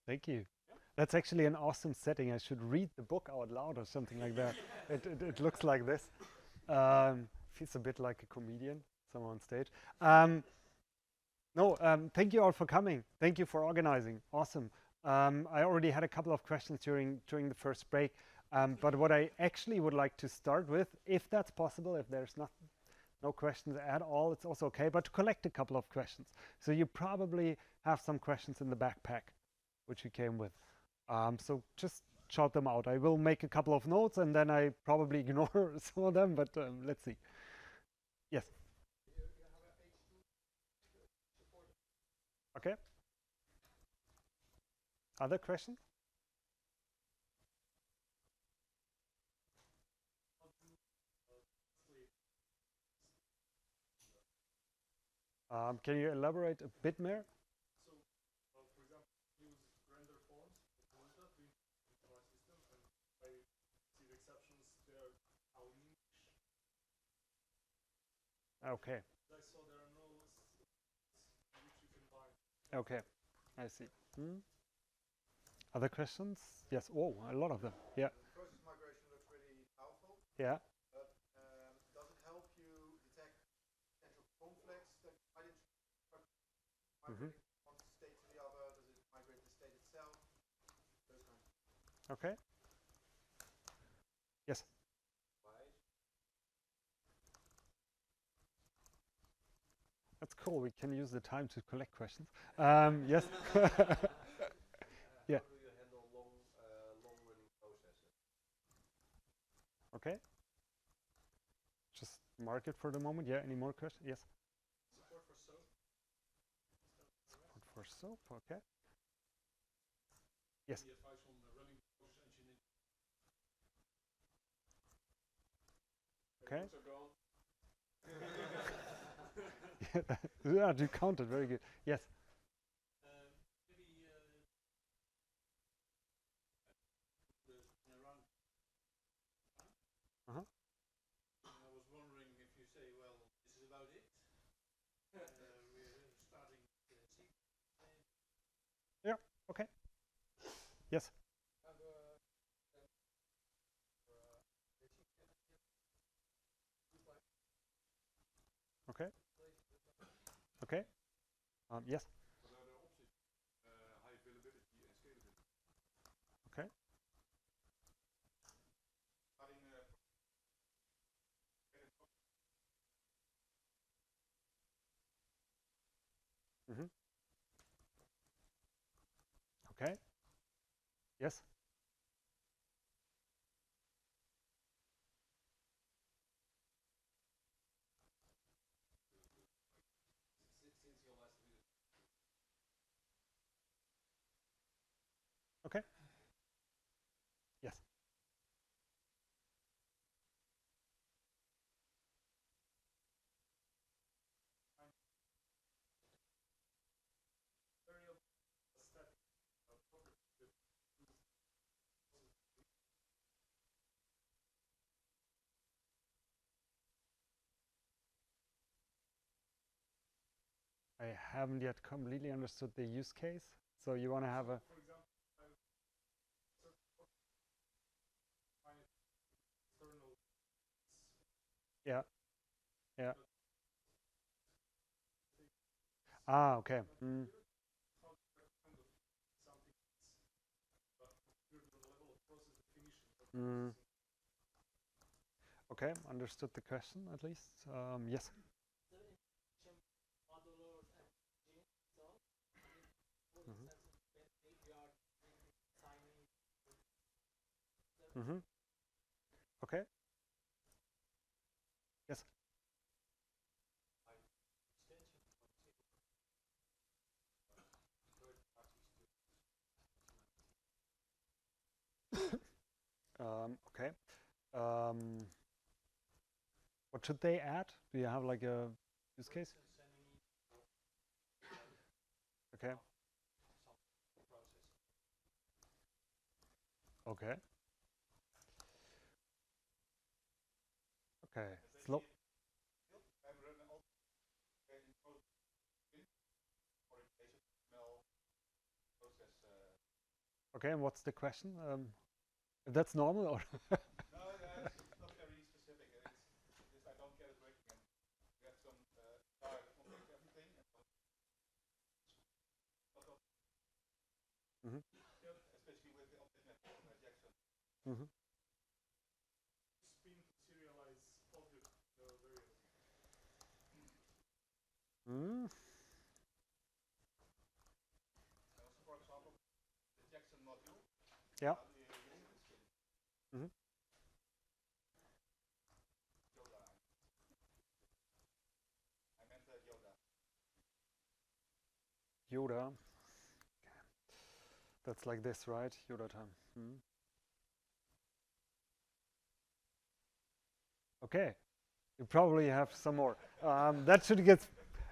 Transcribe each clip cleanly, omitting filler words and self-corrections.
Thank you. That's actually an awesome setting. I should read the book out loud or something like that. It looks like this. Feels a bit like a comedian, someone on stage. Um, no, thank you all for coming. Thank you for organizing. Awesome. I already had a couple of questions during the first break, but what I actually would like to start with, if that's possible, if there's no questions at all, it's also okay, but to collect a couple of questions. So you probably have some questions in the backpack, which you came with. So just shout them out. I will make a couple of notes and then I probably ignore some of them, but let's see. Yes. Okay. Other questions? Can you elaborate a bit more? Okay. Okay. I see. Hmm. Other questions? Yes. Oh, a lot of them. Yeah. Process migration looks really powerful, Yeah. but does it help you detect potential conflicts that might Hmm. migrating from one state to the other? Does it migrate the state itself? Those kinds of things. Okay. Yes. That's cool. We can use the time to collect questions. Yes. Yeah. How do you handle long-running processes? Okay. Just mark it for the moment. Yeah. Any more questions? Yes. Support for SOAP? Support for soap. Okay. Yes. Any advice on running process engineering? Okay. Books are gone. Yeah, you counted. Very good. Yes. Maybe in around Uh-huh. and I was wondering if you say, well, this is about it. We're starting sequence. Yeah. Okay. Yes. Okay. Okay. Yes. What are the options? High availability and scalability. Okay. Starting Mm-hmm. Okay. Yes. since your last video. Okay. Yes. I haven't yet completely understood the use case. So you want to have a. For example, external. Yeah. Yeah. Ah. Okay. Mm. Mm. Okay. Understood the question at least. Yes. Mm-hmm. Mm-hmm. Okay. Yes. Okay. Um, what should they add? Do you have like a use case? Okay. Okay. Okay. Slow. I've run all in process in or in basic ML process Okay, and what's the question? If that's normal or? No, it's not very specific. It's just I don't get it working. And you have some desire to conflict everything, and some lot of, Mhm. especially with the object map Jackson. Mhm. Spin serialize object variable. Mm. So for example, the Jackson module. Yeah. How do you use the spin? Mhm. Yoda. I meant Yoda. Yoda. That's like this, right? Yoda time. Mm. Okay. You probably have some more. That should get.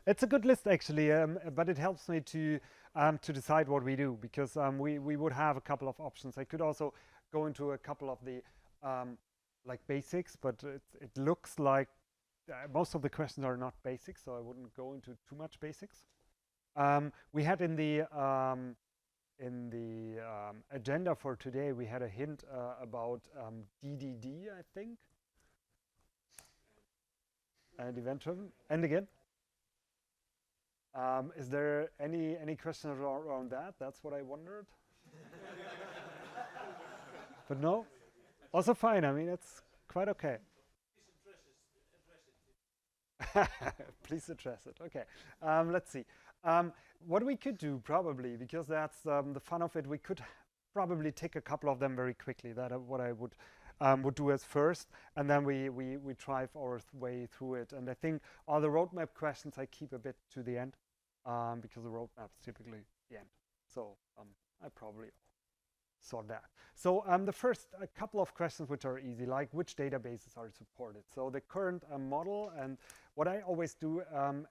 It's a good list actually, but it helps me to decide what we do because we would have a couple of options. I could also go into a couple of the like basics, but it looks like most of the questions are not basics, so I wouldn't go into too much basics. We had in the agenda for today, we had a hint about DDD, I think, and eventually, and again. Is there any questions around that? That's what I wondered. But no, also fine. I mean, it's quite okay. Please address it. Okay. Let's see. What we could do probably, because that's the fun of it, we could probably take a couple of them very quickly. That what I would do as first, and then we drive our way through it. And I think all the roadmap questions I keep a bit to the end, because the roadmap's typically the end. So I probably sort that. So the first a couple of questions which are easy, like which databases are supported. So the current model, and what I always do,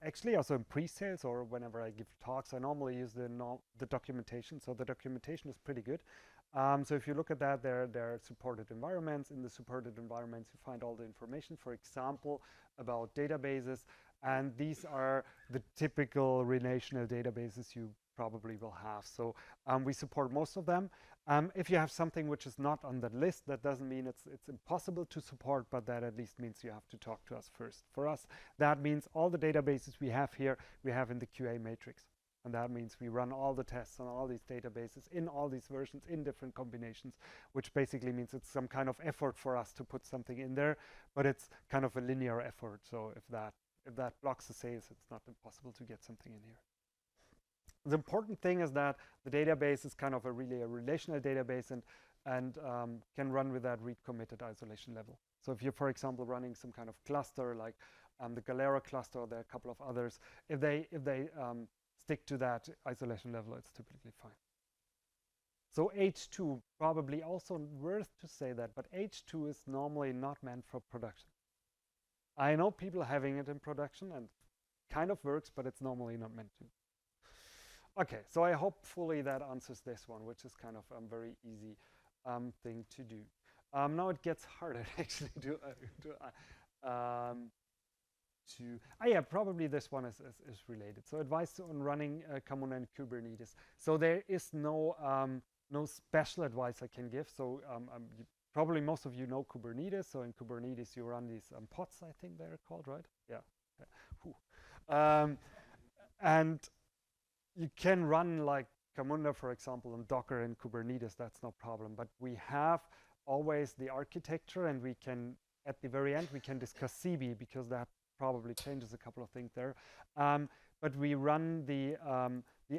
actually also in pre-sales or whenever I give talks, I normally use the documentation. So the documentation is pretty good. So if you look at that, there are supported environments. In the supported environments, you find all the information, for example, about databases. And these are the typical relational databases you probably will have. So we support most of them. If you have something which is not on that list, that doesn't mean it's impossible to support, but that at least means you have to talk to us first. For us, that means all the databases we have here, we have in the QA matrix. And that means we run all the tests on all these databases in all these versions in different combinations, which basically means it's some kind of effort for us to put something in there, but it's kind of a linear effort. So if that blocks the sales, it's not impossible to get something in here. The important thing is that the database is kind of really a relational database and can run with that read committed isolation level. So if you're, for example, running some kind of cluster like the Galera cluster, or there are a couple of others, if they stick to that isolation level, it's typically fine. So H2, probably also worth to say that, but H2 is normally not meant for production. I know people having it in production and kind of works, but it's normally not meant to. Okay, so I hopefully that answers this one, which is kind of a very easy thing to do. Now it gets harder actually yeah, probably this one is related. So advice on running Camunda and Kubernetes. So there is no special advice I can give. So probably most of you know Kubernetes. So in Kubernetes you run these pods, I think they're called, right? Yeah. And you can run like Camunda, for example, on Docker and Kubernetes. That's no problem. But we have always the architecture, and we can, at the very end, we can discuss CB because that probably changes a couple of things there. But we run the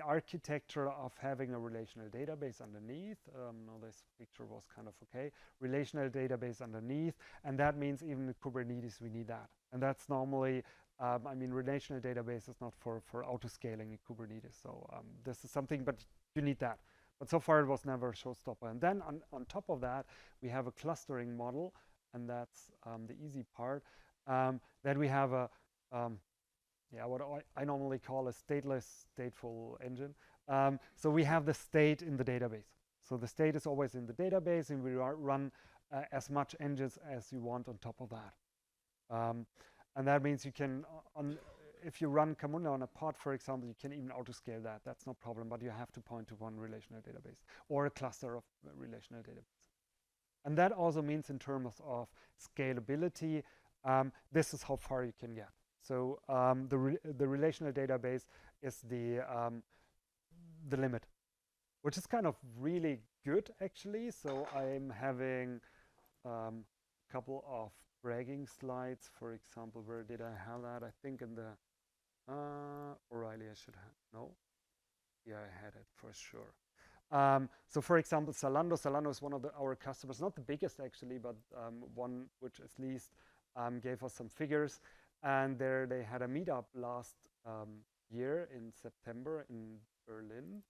architecture of having a relational database underneath. Now this picture was kind of okay. Relational database underneath, and that means even with Kubernetes we need that. And that's normally, I mean, relational database is not for auto-scaling in Kubernetes. So this is something, but you need that. But so far it was never a showstopper. And then on top of that, we have a clustering model, and that's the easy part. Then we have a, what I normally call a stateless stateful engine. So we have the state in the database. So the state is always in the database, and we run as much engines as you want on top of that. And that means you can, if you run Camunda on a pod, for example, you can even auto-scale that. That's no problem, but you have to point to one relational database or a cluster of relational database. And that also means in terms of scalability, this is how far you can get. So the relational database is the limit, which is kind of really good actually. So I'm having a couple of bragging slides, for example. Where did I have that? I think in the O'Reilly I should have, no? Yeah, I had it for sure. So for example, Zalando is one of our customers, not the biggest actually, but one which at least gave us some figures. And there they had a meetup last year in September in Berlin.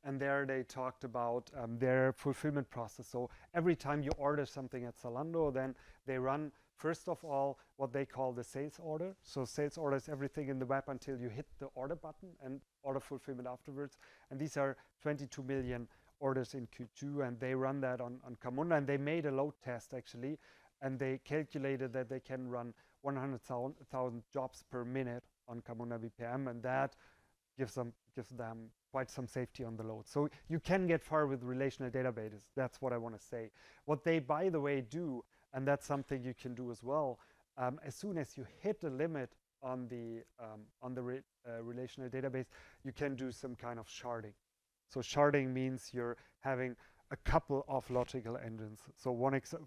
And there they talked about their fulfillment process. So every time you order something at Zalando, then they run, first of all, what they call the sales order. So sales order is everything in the web until you hit the order button, and order fulfillment afterwards. And these are 22 million orders in Q2, and they run that on Camunda. And they made a load test actually, and they calculated that they can run 100,000 jobs per minute on Camunda BPM, and that gives them quite some safety on the load. So you can get far with relational databases. That's what I want to say. What they, by the way, do, and that's something you can do as well, as soon as you hit a limit on the relational database, you can do some kind of sharding. So sharding means you're having a couple of logical engines. So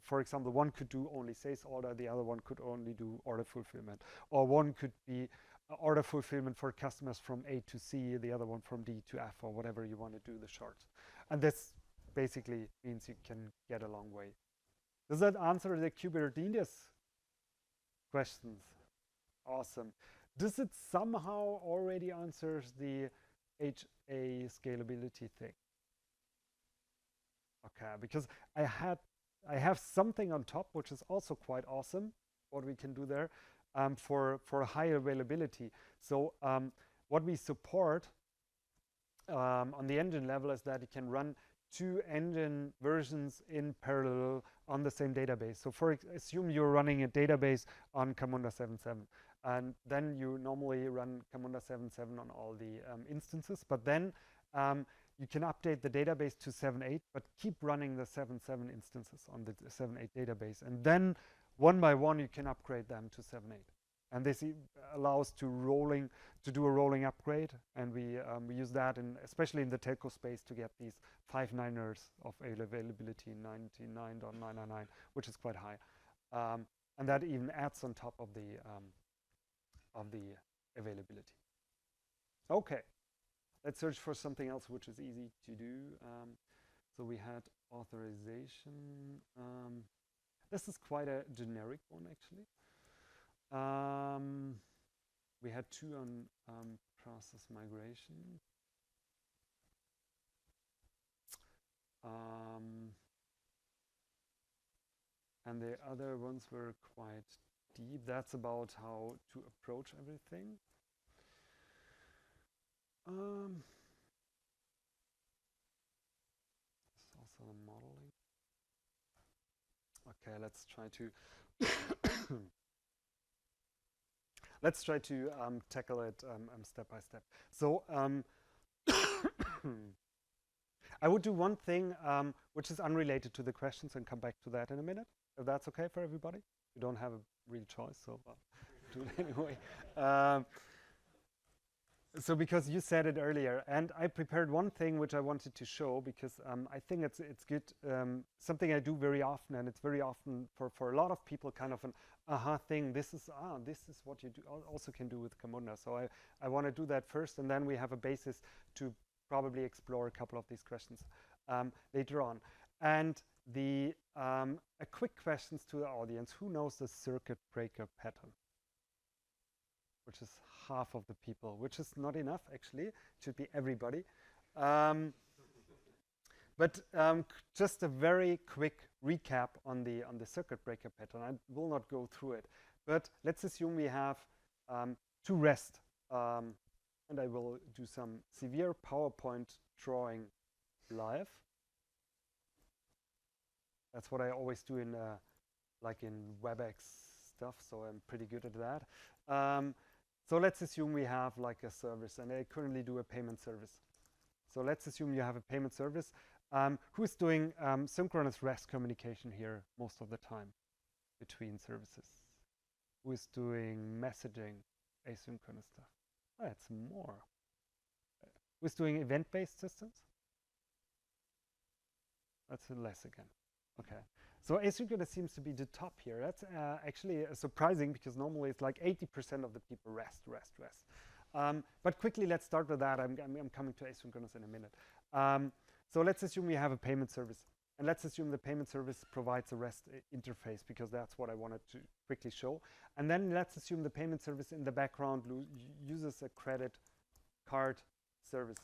for example, one could do only sales order, the other one could only do order fulfillment, or one could be order fulfillment for customers from A to C, the other one from D to F, or whatever you want to do the shards. And this basically means you can get a long way. Does that answer the Kubernetes questions? Awesome. Does it somehow already answers the HA scalability thing? Okay, because I have something on top, which is also quite awesome, what we can do there. For high availability. So what we support on the engine level is that it can run 2 engine versions in parallel on the same database. So assume you're running a database on Camunda 7.7, and then you normally run Camunda 7.7 on all the instances, but then you can update the database to 7.8, but keep running the 7.7 instances on the 7.8 database, and then one by one, you can upgrade them to 7.8, and this allows to do a rolling upgrade. And we use that, especially in the telco space, to get these 5 9ers of availability, 99.999, which is quite high, and that even adds on top of the availability. Okay, let's search for something else which is easy to do. So we had authorization. This is quite a generic one, actually. We had 2 on process migration. And the other ones were quite deep. That's about how to approach everything. This is also the modeling. Okay, let's try to tackle it step by step. So I would do one thing which is unrelated to the questions and come back to that in a minute, if that's okay for everybody. You don't have a real choice, so I'll do it anyway. So because you said it earlier, and I prepared one thing which I wanted to show, because I think it's good, something I do very often, and it's very often for a lot of people kind of an aha thing. This is what you do also can do with Camunda. So I want to do that first, and then we have a basis to probably explore a couple of these questions later on. And a quick questions to the audience: who knows the circuit breaker pattern? Which is half of the people, which is not enough actually. It should be everybody. But just a very quick recap on the circuit breaker pattern. I will not go through it, but let's assume we have 2 REST, and I will do some severe PowerPoint drawing live. That's what I always do in WebEx stuff, so I'm pretty good at that. So let's assume we have like a service, and I currently do a payment service. So let's assume you have a payment service. Who's doing synchronous REST communication here most of the time between services? Who is doing messaging, asynchronous stuff? Oh, it's more. Who's doing event-based systems? That's less again. Okay. So asynchronous seems to be the top here. That's actually surprising, because normally it's like 80% of the people rest. But quickly, let's start with that. I'm coming to asynchronous in a minute. So let's assume we have a payment service. And let's assume the payment service provides a REST interface, because that's what I wanted to quickly show. And then let's assume the payment service in the background uses a credit card service.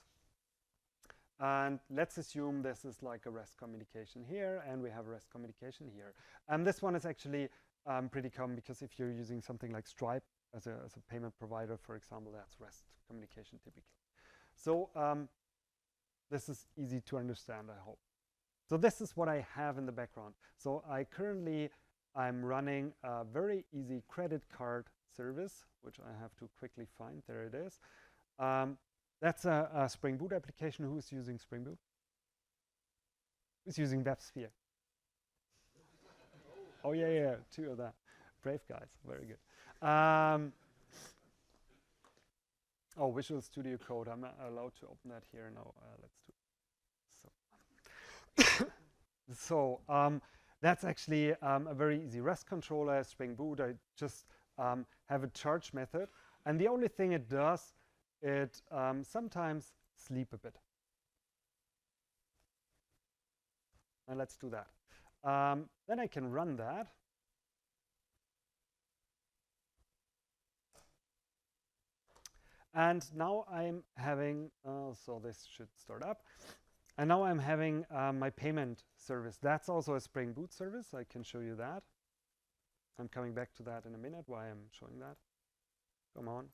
And let's assume this is like a REST communication here, and we have a REST communication here. And this one is actually pretty common, because if you're using something like Stripe as a payment provider, for example, that's REST communication typically. So this is easy to understand, I hope. So this is what I have in the background. So I'm running a very easy credit card service, which I have to quickly find. There it is. That's a Spring Boot application. Who's using Spring Boot? Who's using WebSphere? Oh, yeah, two of that. Brave guys, very good. Oh, Visual Studio Code. I'm not allowed to open that here. No, let's do it. So that's actually a very easy REST controller, Spring Boot. I just have a charge method. And the only thing it does, it sometimes sleep a bit. And let's do that. Then I can run that. And now I'm having, so this should start up. And now I'm having my payment service. That's also a Spring Boot service. I can show you that. I'm coming back to that in a minute, why I'm showing that. Come on.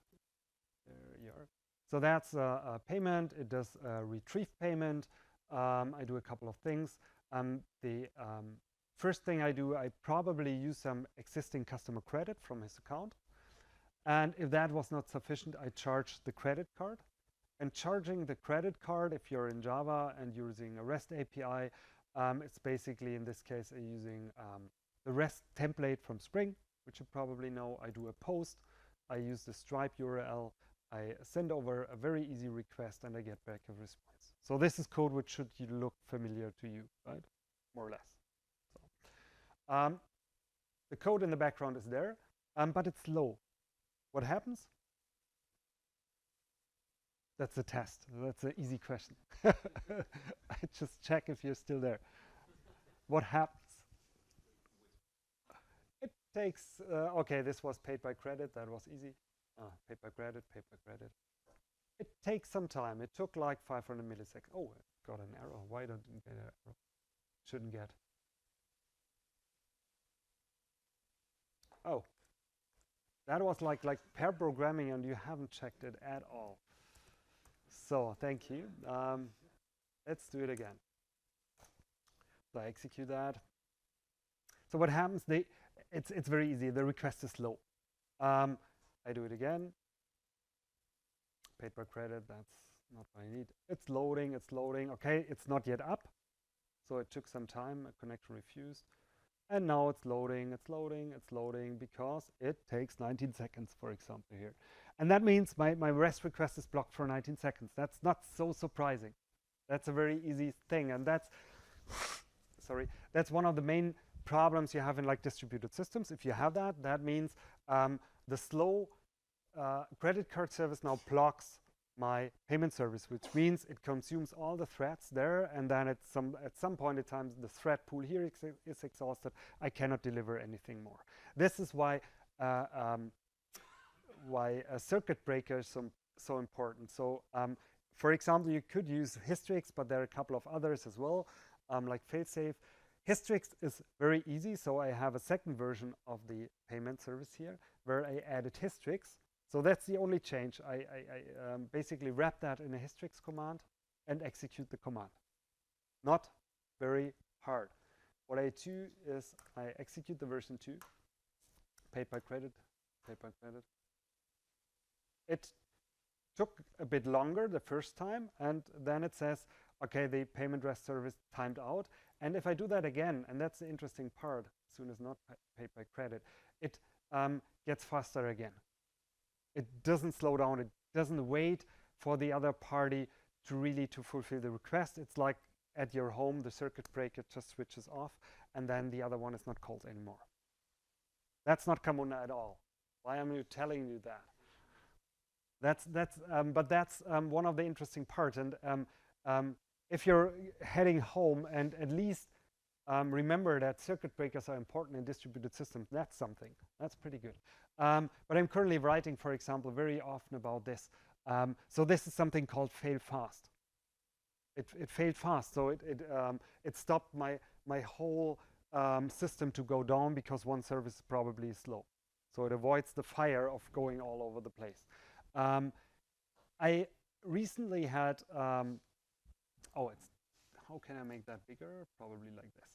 There you are. So that's a payment. It does a retrieve payment. I do a couple of things. The first thing I do, I probably use some existing customer credit from his account. And if that was not sufficient, I charge the credit card. And charging the credit card, if you're in Java and using a REST API, it's basically, in this case, using the REST template from Spring, which you probably know. I do a post. I use the Stripe URL. I send over a very easy request, and I get back a response. So this is code which should look familiar to you, right? More or less. So, the code in the background is there, but it's slow. What happens? That's a test. That's an easy question. I just check if you're still there. What happens? It takes, okay, this was paid by credit. That was easy. Paid by credit, paid by credit. It takes some time. It took like 500 milliseconds. Oh, it got an error. Why don't you get an error? Shouldn't get. Oh, that was like pair programming, and you haven't checked it at all. So thank you. Let's do it again. So I execute that. So what happens? It's very easy. The request is slow. I do it again. Paid by credit. That's not what I need. It's loading. It's loading. Okay, it's not yet up. So it took some time. A connection refused. And now it's loading. It's loading. It's loading, because it takes 19 seconds, for example, here. And that means my REST request is blocked for 19 seconds. That's not so surprising. That's a very easy thing. And that's, sorry, that's one of the main problems you have in like distributed systems. If you have that, that means the slow credit card service now blocks my payment service, which means it consumes all the threads there, and then at some point in time, the thread pool here is exhausted. I cannot deliver anything more. This is why a circuit breaker is so important. So, for example, you could use Hystrix, but there are a couple of others as well, like failsafe. Hystrix is very easy, so I have a second version of the payment service here where I added Hystrix. So that's the only change. I basically wrap that in a Hystrix command and execute the command. Not very hard. What I do is I execute the version 2, paid by credit, paid by credit. it took a bit longer the first time, and then it says, okay, the payment rest service timed out. And if I do that again, and that's the interesting part, as soon as not paid by credit, it gets faster again. It doesn't slow down. It doesn't wait for the other party to really to fulfill the request. It's like at your home, the circuit breaker just switches off, and then the other one is not called anymore. That's not Camunda at all. Why am I telling you that? But that's one of the interesting parts. And if you're heading home, and at least remember that circuit breakers are important in distributed systems, that's something. That's pretty good. But I'm currently writing, for example, very often about this. So this is something called fail fast. It failed fast, so it stopped my whole system to go down because one service probably is slow. So it avoids the fire of going all over the place. I recently had, how can I make that bigger? Probably like this.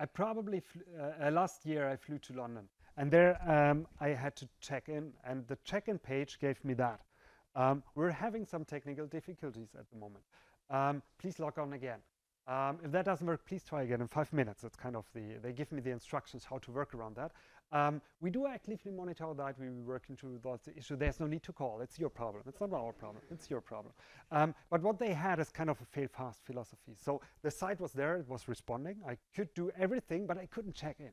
I probably, last year I flew to London, and there I had to check in, and the check-in page gave me that. We're having some technical difficulties at the moment. Please log on again. If that doesn't work, please try again in 5 minutes. It's kind of they give me the instructions how to work around that. We do actively monitor that. We work into the issue. There's no need to call. It's your problem. It's not our problem. It's your problem. But what they had is kind of a fail fast philosophy. So the site was there. It was responding. I could do everything, but I couldn't check in.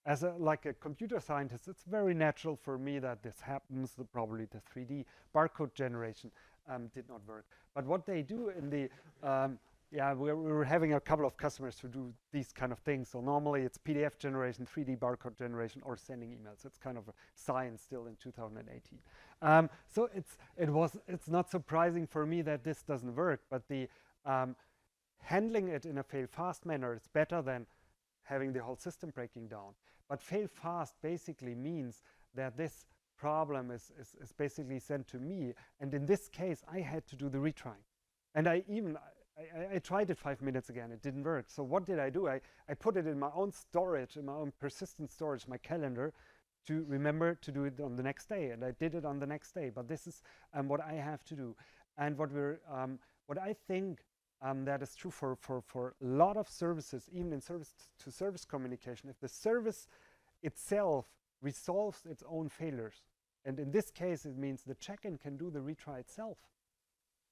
As like a computer scientist, it's very natural for me that this happens. Probably the 3D barcode generation did not work. But what they do in the we were having a couple of customers who do these kind of things. So normally it's PDF generation, 3D barcode generation, or sending emails. It's kind of a science still in 2018. So it's not surprising for me that this doesn't work, but the handling it in a fail fast manner is better than having the whole system breaking down. But fail fast basically means that this problem is basically sent to me. And in this case, I had to do the retrying. And I tried it 5 minutes again. It didn't work. So what did I do? I put it in my own storage, in my own persistent storage, my calendar, to remember to do it on the next day. And I did it on the next day. But this is what I have to do. And what I think that is true for a lot of services, even in service-to-service communication, if the service itself resolves its own failures, and in this case, it means the check-in can do the retry itself.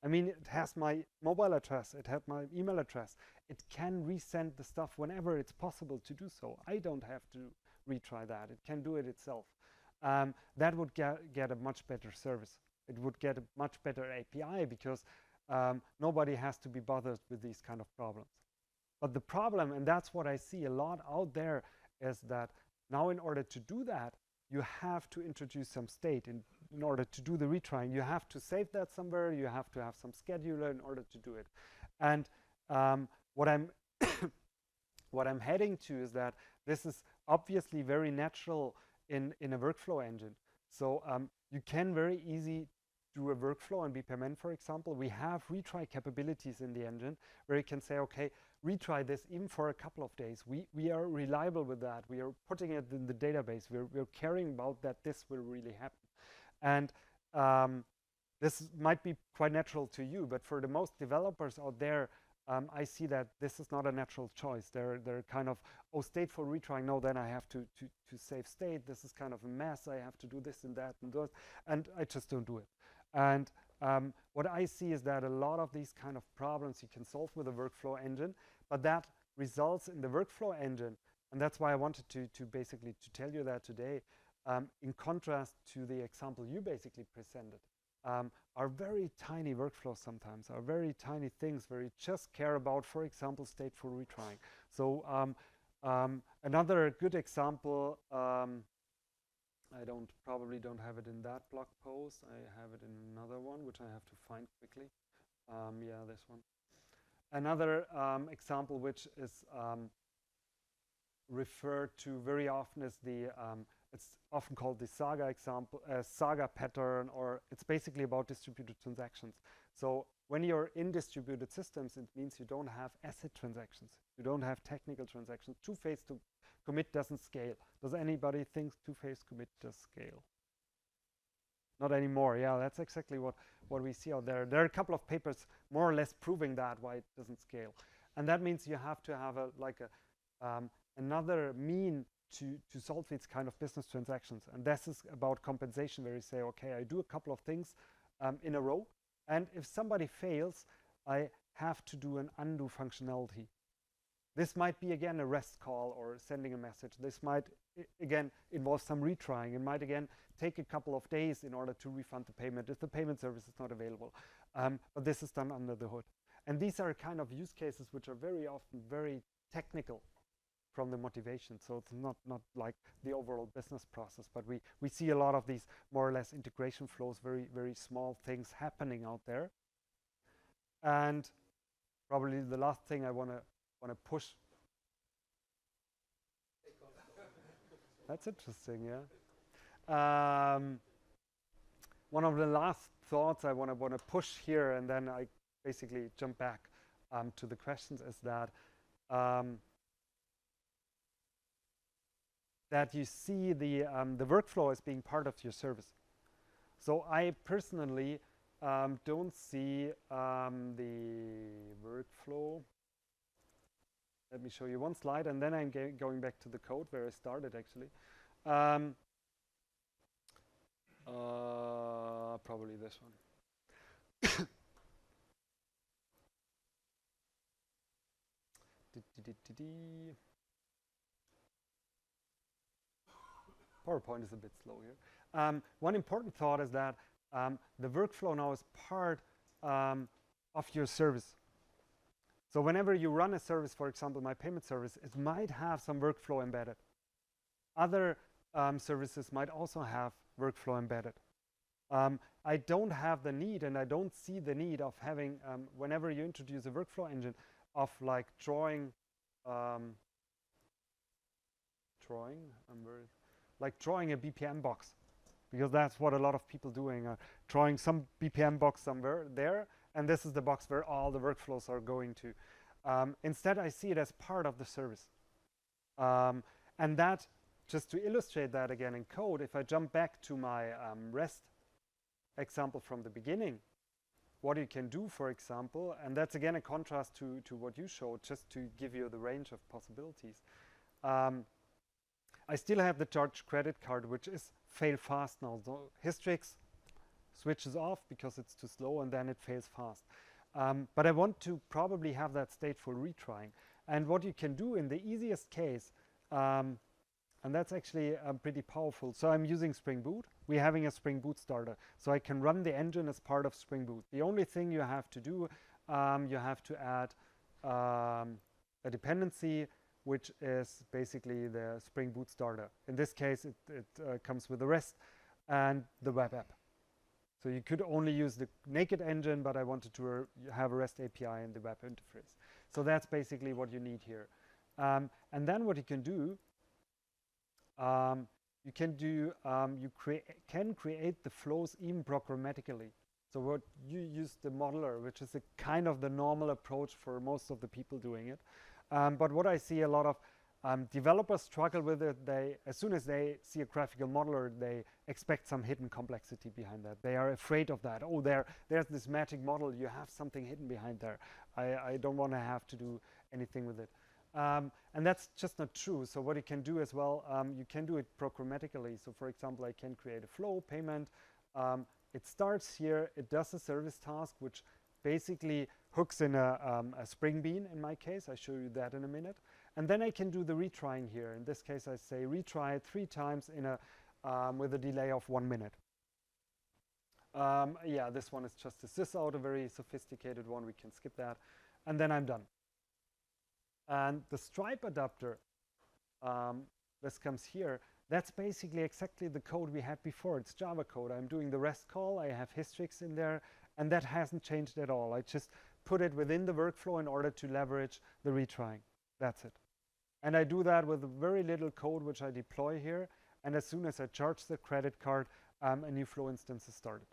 I mean, it has my mobile address, it had my email address. It can resend the stuff whenever it's possible to do so. I don't have to retry that. It can do it itself. That would get a much better service. It would get a much better API because nobody has to be bothered with these kind of problems. But the problem, and that's what I see a lot out there, is that now in order to do that, you have to introduce some state. In order to do the retrying, you have to save that somewhere. You have to have some scheduler in order to do it. And what I'm what I'm heading to is that this is obviously very natural in a workflow engine. So you can very easy do a workflow in BPMN, for example. We have retry capabilities in the engine where you can say, okay, retry this even for a couple of days. We are reliable with that. We are putting it in the database. We're caring about that this will really happen. And this might be quite natural to you, but for the most developers out there, I see that this is not a natural choice. They're kind of, oh, stateful retrying, no, then I have to save state. This is kind of a mess. I have to do this and that and those, and I just don't do it. And what I see is that a lot of these kind of problems you can solve with a workflow engine, but that results in the workflow engine, and that's why I wanted to basically to tell you that today, in contrast to the example you basically presented, are very tiny workflows sometimes, are very tiny things where you just care about, for example, stateful retrying. So another good example, I probably don't have it in that blog post. I have it in another one, which I have to find quickly. Yeah, this one. Another example, which is referred to very often, is the it's often called the Saga example, Saga pattern, or it's basically about distributed transactions. So when you're in distributed systems, it means you don't have asset transactions. You don't have technical transactions. Two-phase to commit doesn't scale. Does anybody think two-phase commit does scale? Not anymore. Yeah, that's exactly what we see out there. There are a couple of papers more or less proving that why it doesn't scale, and that means you have to have another mean to solve these kind of business transactions. And this is about compensation, where you say, okay, I do a couple of things in a row, and if somebody fails, I have to do an undo functionality. This might be, again, a REST call or sending a message. This might, again, involve some retrying. It might, again, take a couple of days in order to refund the payment if the payment service is not available. But this is done under the hood. And these are kind of use cases which are very often very technical from the motivation. So it's not like the overall business process, but we see a lot of these more or less integration flows, very, very small things happening out there. And probably the last thing I want to push. That's interesting, yeah. One of the last thoughts I want to push here, and then I basically jump back to the questions, is that that you see the workflow as being part of your service. So I personally don't see the workflow. Let me show you one slide, and then I'm going back to the code where I started, actually. Probably this one. PowerPoint is a bit slow here. One important thought is that the workflow now is part of your service. So whenever you run a service, for example, my payment service, it might have some workflow embedded. Other services might also have workflow embedded. I don't have the need, and I don't see the need of having, whenever you introduce a workflow engine, of like drawing a BPM box, because that's what a lot of people doing, drawing some BPM box somewhere there, and this is the box where all the workflows are going to. Instead, I see it as part of the service. And that, just to illustrate that again in code, if I jump back to my REST example from the beginning, what you can do, for example, and that's again a contrast to what you showed, just to give you the range of possibilities. I still have the charge credit card, which is fail fast now. So Hystrix switches off because it's too slow, and then it fails fast. But I want to probably have that stateful retrying. And what you can do in the easiest case, and that's actually pretty powerful. So I'm using Spring Boot. We're having a Spring Boot starter. So I can run the engine as part of Spring Boot. The only thing you have to do, you have to add a dependency, which is basically the Spring Boot starter. In this case, it comes with the REST and the web app. So you could only use the naked engine, but I wanted to have a REST API in the web interface. So that's basically what you need here. And then what you can do, you can create the flows even programmatically. So what you use the modeler, which is a kind of the normal approach for most of the people doing it. But what I see a lot of developers struggle with it. As soon as they see a graphical modeler, they expect some hidden complexity behind that. They are afraid of that. Oh, there's this magic model. You have something hidden behind there. I don't want to have to do anything with it. And that's just not true. So what you can do as well, you can do it programmatically. So for example, I can create a flow payment. It starts here. It does a service task, which basically hooks in a Spring Bean in my case. I'll show you that in a minute. And then I can do the retrying here. In this case, I say retry it 3 times in with a delay of 1 minute. Yeah, this one is just a sysout, a very sophisticated one. We can skip that. And then I'm done. And the Stripe adapter, this comes here. That's basically exactly the code we had before. It's Java code. I'm doing the REST call. I have Hystrix in there. And that hasn't changed at all. I just put it within the workflow in order to leverage the retrying. That's it. And I do that with very little code, which I deploy here. And as soon as I charge the credit card, a new flow instance is started.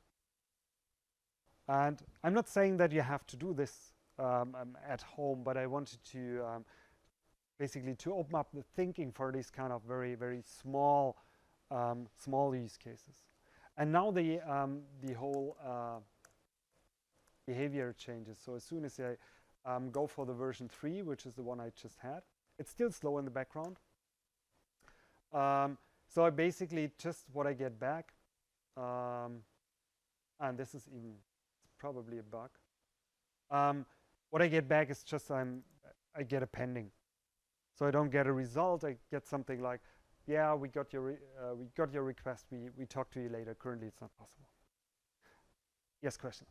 And I'm not saying that you have to do this at home, but I wanted to basically to open up the thinking for these kind of very, very small use cases. And now the whole behavior changes. So as soon as I go for the version 3, which is the one I just had, it's still slow in the background. So I basically just what I get back, and this is even probably a bug. What I get back is just I get a pending. So I don't get a result. I get something like, yeah, we got your request. We talk to you later. Currently, it's not possible. Yes, question.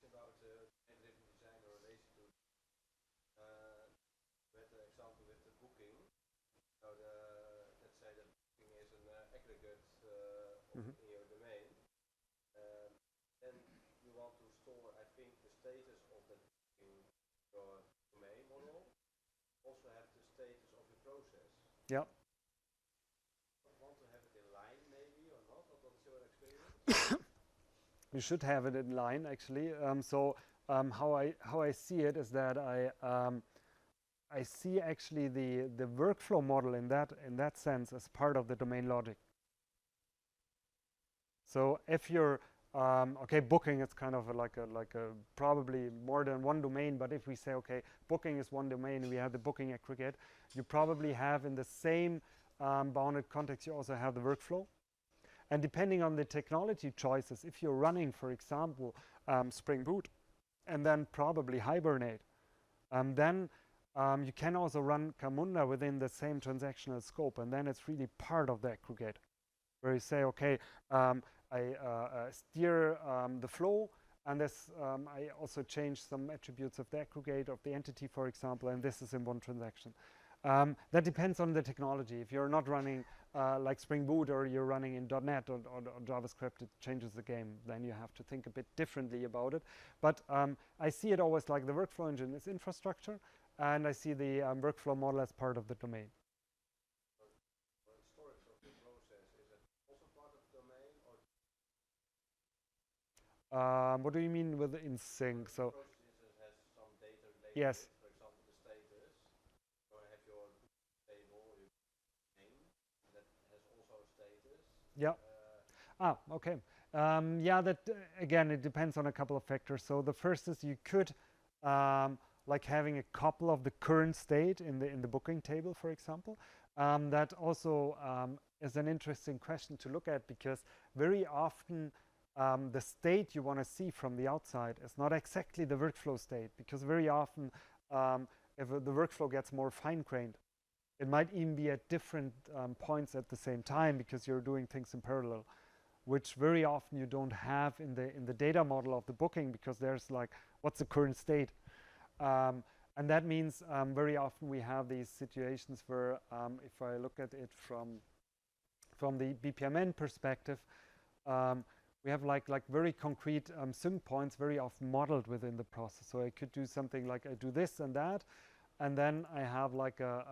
About data-driven design in relation to with the example with the booking. So let's say that booking is an aggregate in your domain. Then you want to store, I think, the status of that booking in your domain model. Also have the status of your process. Yeah. Want to have it in line, maybe or not? Or what's your experience? You should have it in line, actually. How I see it is that I see actually the workflow model in that sense as part of the domain logic. So if you're okay, booking is kind of like a probably more than one domain, but if we say okay, booking is one domain and we have the booking aggregate, you probably have in the same bounded context you also have the workflow. And depending on the technology choices, if you're running, for example, Spring Boot and then probably Hibernate, then you can also run Camunda within the same transactional scope, and then it's really part of the aggregate, where you say, okay, I steer the flow, and this I also change some attributes of the aggregate of the entity, for example, and this is in one transaction. That depends on the technology. If you're not running like Spring Boot or you're running in .NET or JavaScript, it changes the game. Then you have to think a bit differently about it. But I see it always like the workflow engine is infrastructure, and I see the workflow model as part of the domain. Storage of the process, is it also part of the domain? Or What do you mean with in sync? So process has some data related. Yes. For example, the status. So I have your table, your name, that has also a status. Yeah. Okay. Yeah, that again, it depends on a couple of factors. So the first is you could like having a couple of the current state in the booking table, for example. That also is an interesting question to look at, because very often the state you want to see from the outside is not exactly the workflow state, because very often if the workflow gets more fine-grained, it might even be at different points at the same time, because you're doing things in parallel, which very often you don't have in the data model of the booking, because there's like, what's the current state? And that means very often we have these situations where if I look at it from the BPMN perspective, we have like very concrete sync points very often modeled within the process. So I could do something like I do this and that, and then I have like a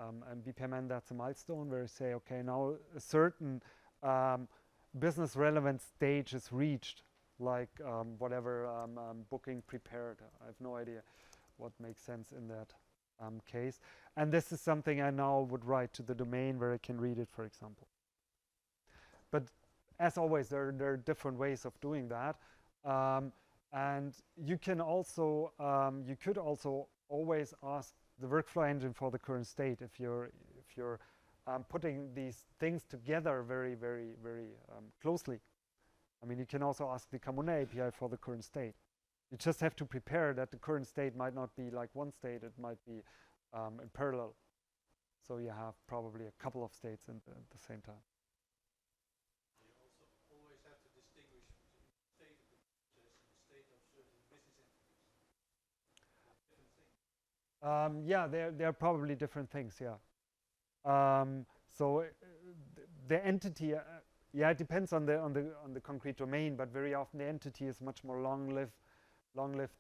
BPMN that's a milestone where I say, okay, now a certain business relevant stage is reached, like whatever booking prepared. I have no idea what makes sense in that case. And this is something I now would write to the domain where I can read it, for example. But as always, there are different ways of doing that. And you can also, you could also always ask the workflow engine for the current state if you're putting these things together very, very, very closely. I mean, you can also ask the Camunda API for the current state. You just have to prepare that the current state might not be like one state, it might be in parallel. So you have probably a couple of states at the same time. You also always have to distinguish between the state of the process and the state of certain business entities. Different things. Yeah, they're probably different things, yeah. So the entity, yeah, it depends on the concrete domain, but very often the entity is much more long-lived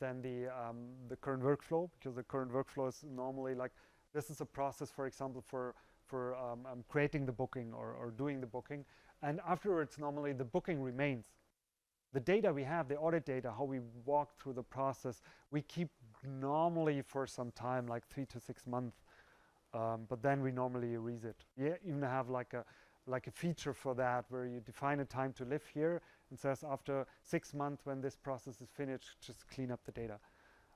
than the current workflow, because the current workflow is normally like, this is a process, for example, for creating the booking or doing the booking, and afterwards normally the booking remains. The data we have, the audit data, how we walk through the process, we keep normally for some time, like 3 to 6 months, but then we normally erase it. Yeah, even have like like a feature for that, where you define a time to live here and says after 6 months when this process is finished, just clean up the data.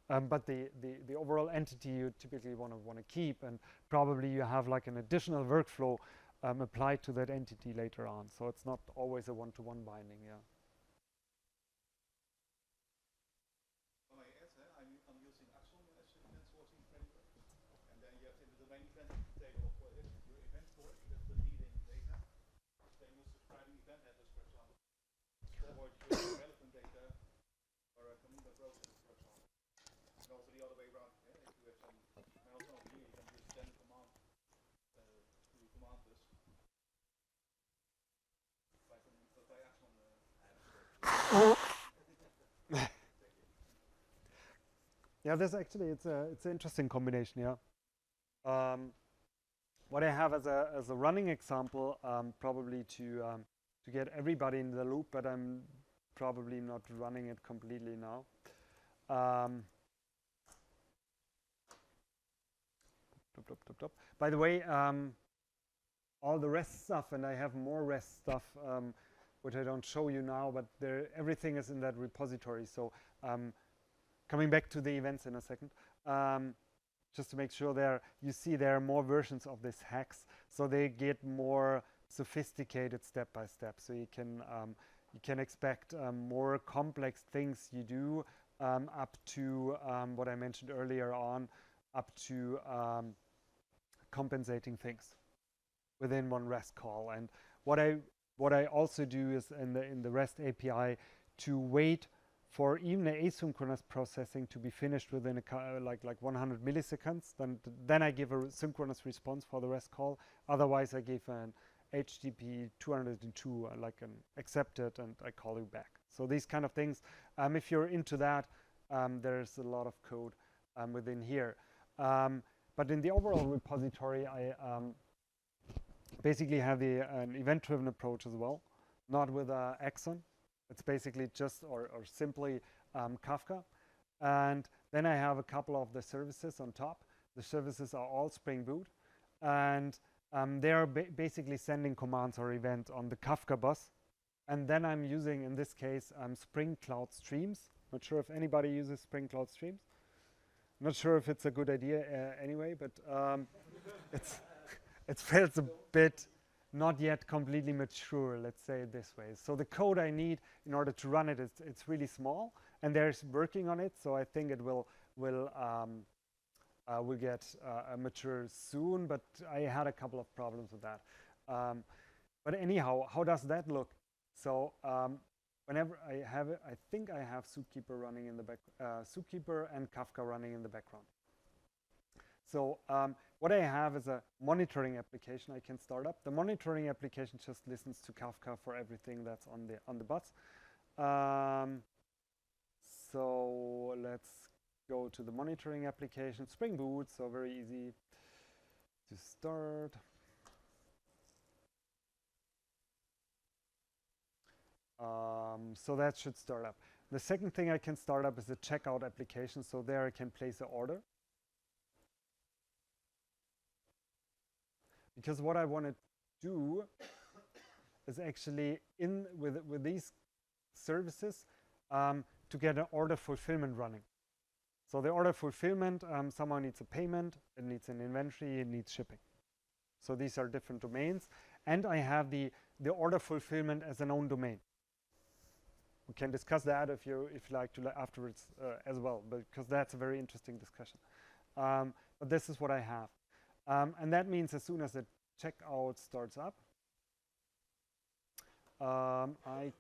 But the overall entity you typically want to keep, and probably you have like an additional workflow applied to that entity later on. So it's not always a one-to-one binding. Yeah. When I add, I'm using Axon as an event sorting framework, and then you have in the domain event table for your event work, that's the leading data. Then you subscribing event headers, for example, forward your relevant data or a Camunda process, for example. And also the other way around. Yeah? If you have some mails over here, you can just send command to command us. By Axon. Yeah, this actually it's an interesting combination. Yeah. What I have as a running example, probably to get everybody in the loop, but I'm probably not running it completely now. By the way, all the REST stuff, and I have more REST stuff, which I don't show you now, but everything is in that repository. So coming back to the events in a second, just to make sure you see there are more versions of this hex, so they get more sophisticated step by step. So you can expect more complex things you do, up to what I mentioned earlier on, up to compensating things within one REST call. And what I also do is in the REST API to wait for even the asynchronous processing to be finished within like 100 milliseconds. Then I give a synchronous response for the REST call. Otherwise, I give an HTTP 202 like an accepted, and I call you back. So these kind of things. If you're into that, there's a lot of code within here. But in the overall repository, I basically have an event-driven approach as well, not with Axon. It's basically just or simply Kafka. And then I have a couple of the services on top. The services are all Spring Boot. And they are basically sending commands or events on the Kafka bus. And then I'm using, in this case, Spring Cloud Streams. Not sure if anybody uses Spring Cloud Streams. Not sure if it's a good idea anyway, but it feels a bit not yet completely mature, let's say it this way. So the code I need in order to run it, it's really small, and there's working on it. So I think it will get mature soon, but I had a couple of problems with that. But anyhow, how does that look? So whenever I have it, I think I have Zookeeper running in the back, Zookeeper and Kafka running in the background. So what I have is a monitoring application I can start up. The monitoring application just listens to Kafka for everything that's on the bus. So let's go to the monitoring application, Spring Boot, so very easy to start. So that should start up. The second thing I can start up is the checkout application. So there I can place an order. Because what I want to do is actually with these services to get an order fulfillment running. So the order fulfillment, someone needs a payment, it needs an inventory, it needs shipping. So these are different domains. And I have the order fulfillment as an own domain. We can discuss that if you like to afterwards as well, because that's a very interesting discussion. But this is what I have. And that means as soon as the checkout starts up, now I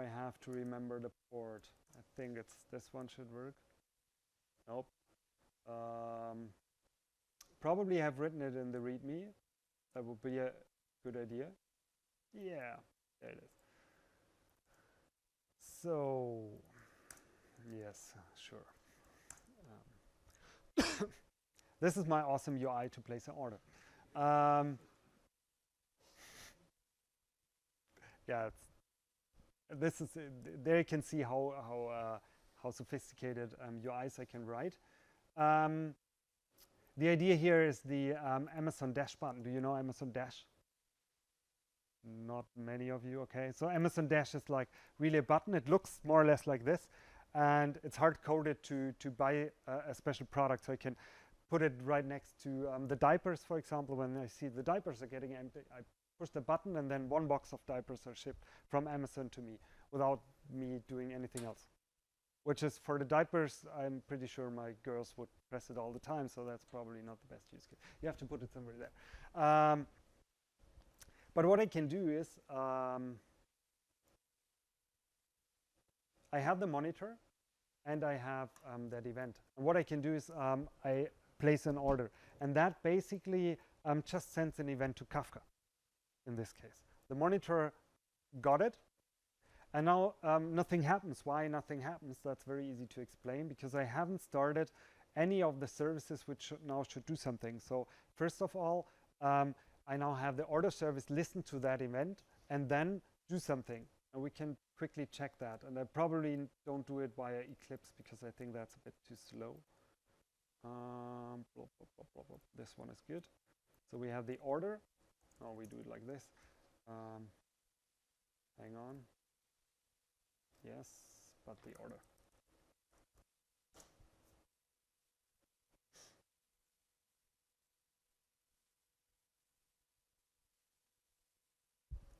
have to remember the port. I think this one should work. Nope. Probably have written it in the README. That would be a good idea. Yeah, there it is. So, yes, sure. This is my awesome UI to place an order. Yeah, this is there you can see how sophisticated UIs I can write. The idea here is the Amazon Dash button. Do you know Amazon Dash? not many of you, okay? So Amazon Dash is like really a button. It looks more or less like this, and it's hard-coded to buy a special product. So I can put it right next to the diapers, for example. When I see the diapers are getting empty, I push the button, and then one box of diapers are shipped from Amazon to me without me doing anything else. Which is, for the diapers, I'm pretty sure my girls would press it all the time, so that's probably not the best use case. You have to put it somewhere there. But what I can do is, I have the monitor, and I have that event. And what I can do is, I place an order. And that basically just sends an event to Kafka, in this case. The monitor got it. And now nothing happens. Why nothing happens? That's very easy to explain, because I haven't started any of the services which should do something. So first of all, I now have the order service listen to that event and then do something. And we can quickly check that. And I probably don't do it via Eclipse, because I think that's a bit too slow. This one is good. So we have the order. Oh, we do it like this. Hang on. Yes, but the order.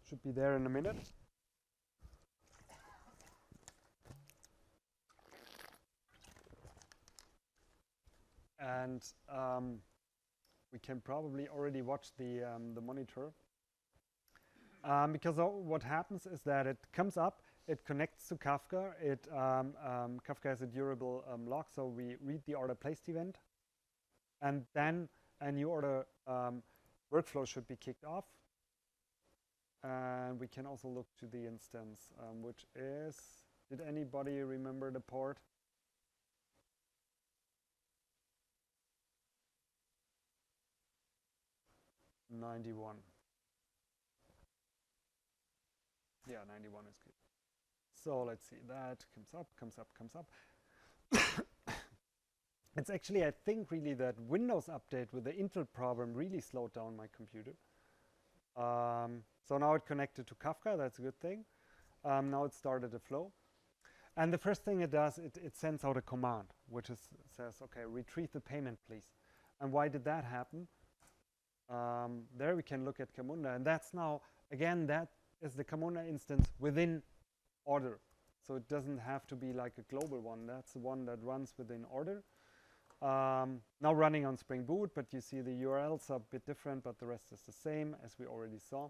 Should be there in a minute. And we can probably already watch the monitor. Because what happens is that it comes up, it connects to Kafka. Kafka has a durable lock, so we read the order placed event, and then a new order workflow should be kicked off. And we can also look to the instance, which is, did anybody remember the port? '91. Yeah, 91 is good. So let's see, that comes up. It's actually, I think, really that Windows update with the Intel problem really slowed down my computer. So now it connected to Kafka, that's a good thing. Now it started a flow. And the first thing it does, it sends out a command, which says, okay, retrieve the payment, please. And why did that happen? There we can look at Camunda, and that's now, again, that is the Camunda instance within order. So it doesn't have to be like a global one. That's the one that runs within order. Now running on Spring Boot, but you see the URLs are a bit different, but the rest is the same as we already saw.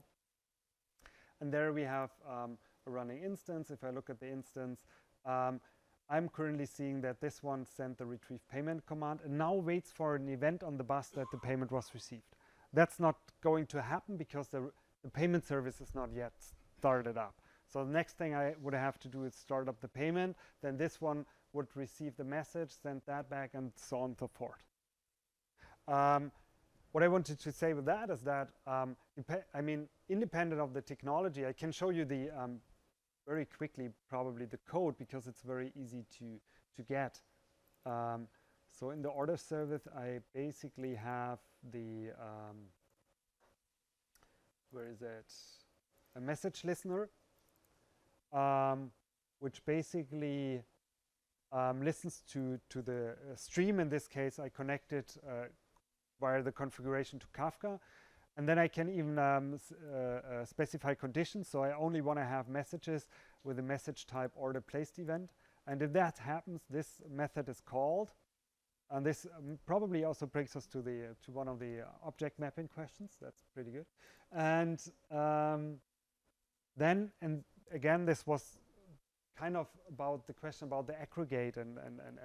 And there we have a running instance. If I look at the instance, I'm currently seeing that this one sent the retrieve payment command and now waits for an event on the bus that the payment was received. That's not going to happen because the payment service is not yet started up. So the next thing I would have to do is start up the payment. Then this one would receive the message, send that back, and so on and so forth. What I wanted to say with that is that, I mean, independent of the technology, I can show you the very quickly probably the code because it's very easy to get. So in the order service, I basically have the where is it? A message listener, which basically listens to the stream. In this case, I connected via the configuration to Kafka. And then I can even specify conditions. So I only want to have messages with a message type order placed event. And if that happens, this method is called. And this probably also brings us to one of the object mapping questions. That's pretty good. And then, and again, this was kind of about the question about the aggregate and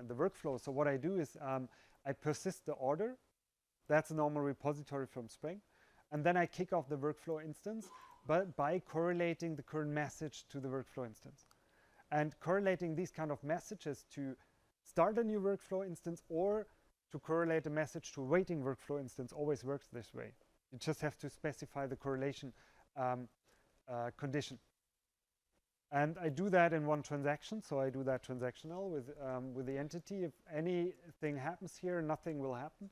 the workflow. So what I do is I persist the order. That's a normal repository from Spring. And then I kick off the workflow instance but by correlating the current message to the workflow instance. And correlating these kind of messages to start a new workflow instance or to correlate a message to a waiting workflow instance always works this way. You just have to specify the correlation condition. And I do that in one transaction, so I do that transactional with the entity. If anything happens here, nothing will happen.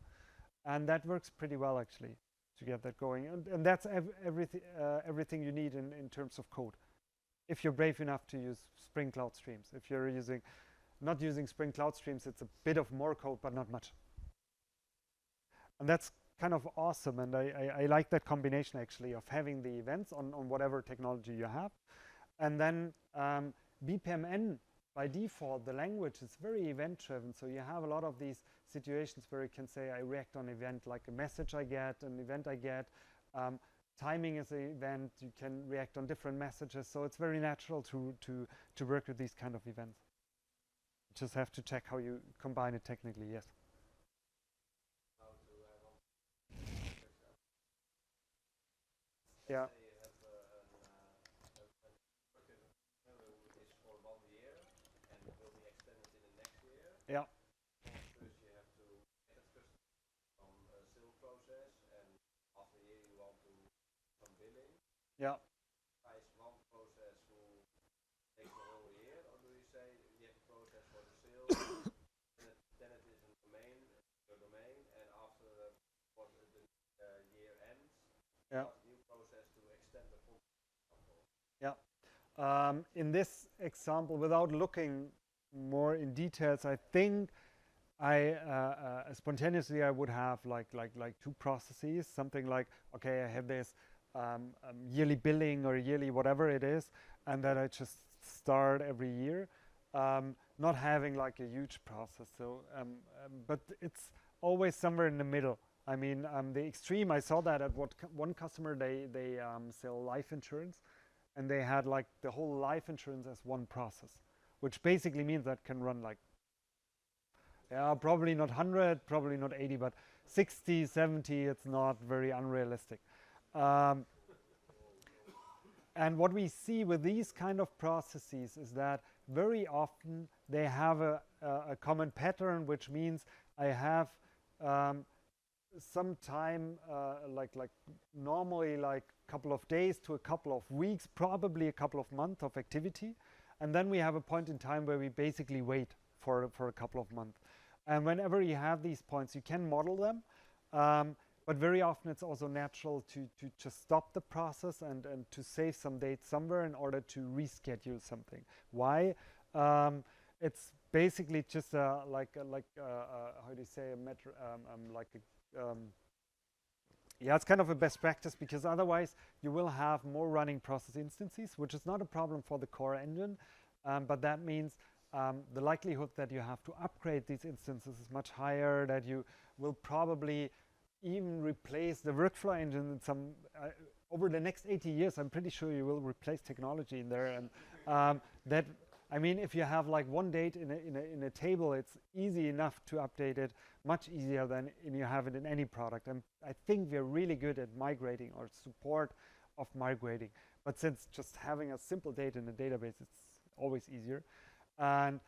And that works pretty well, actually, to get that going. And that's everything you need in terms of code. If you're brave enough to use Spring Cloud Streams. If you're not using Spring Cloud Streams, it's a bit of more code, but not much. And that's kind of awesome. And I like that combination, actually, of having the events on whatever technology you have. And then BPMN, by default, the language is very event-driven. So you have a lot of these situations where you can say, I react on event, like a message I get, an event I get. Timing is an event. You can react on different messages. So it's very natural to work with these kind of events. You just have to check how you combine it technically, yes. Yeah. Yeah. First you have to get a customer from a sale process, and after a year you want to some billing. Yeah. Is one process who takes the whole year, or do you say you have a process for the sale, then it is a domain, your domain, and after what the year ends, yeah. a new process to extend the contract. Yeah. In this example, without looking more in details, I think spontaneously I would have like two processes, something like, okay, I have this yearly billing or yearly whatever it is, and that I just start every year, not having like a huge process. So, but it's always somewhere in the middle. I mean, the extreme, I saw that at one customer, they sell life insurance, and they had like the whole life insurance as one process, which basically means that can run like, yeah, probably not 100, probably not 80, but 60, 70, it's not very unrealistic. And what we see with these kind of processes is that very often they have a common pattern, which means I have some time, like normally like a couple of days to a couple of weeks, probably a couple of months of activity. And then we have a point in time where we basically wait for a couple of months. And whenever you have these points, you can model them. But very often it's also natural to just stop the process and to save some dates somewhere in order to reschedule something. Why? It's basically just like how do you say, yeah, it's kind of a best practice, because otherwise you will have more running process instances, which is not a problem for the core engine, but that means the likelihood that you have to upgrade these instances is much higher, that you will probably even replace the workflow engine in some over the next 80 years. I'm pretty sure you will replace technology in there, and that, I mean, if you have like one date in a table, it's easy enough to update it, much easier than you have it in any product. And I think we're really good at migrating or support of migrating. But since just having a simple date in a database, it's always easier. And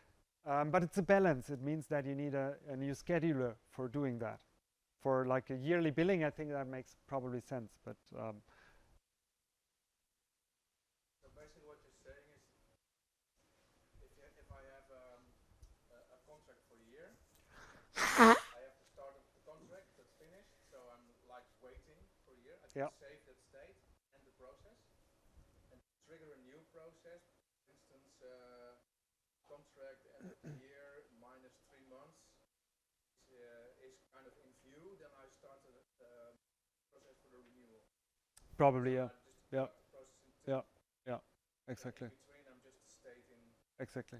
but it's a balance. It means that you need a new scheduler for doing that. For like a yearly billing, I think that makes probably sense. But So basically what you're saying is, if I have a contract for a year, I have to start the contract that's finished, so I'm like waiting for a year. I can save that state and the process, and trigger a new process. For instance, contract end of the year minus 3 months is kind of in view. Then I start the process for the renewal. probably, So yeah. yeah. Exactly. In between, I'm just stating. Exactly.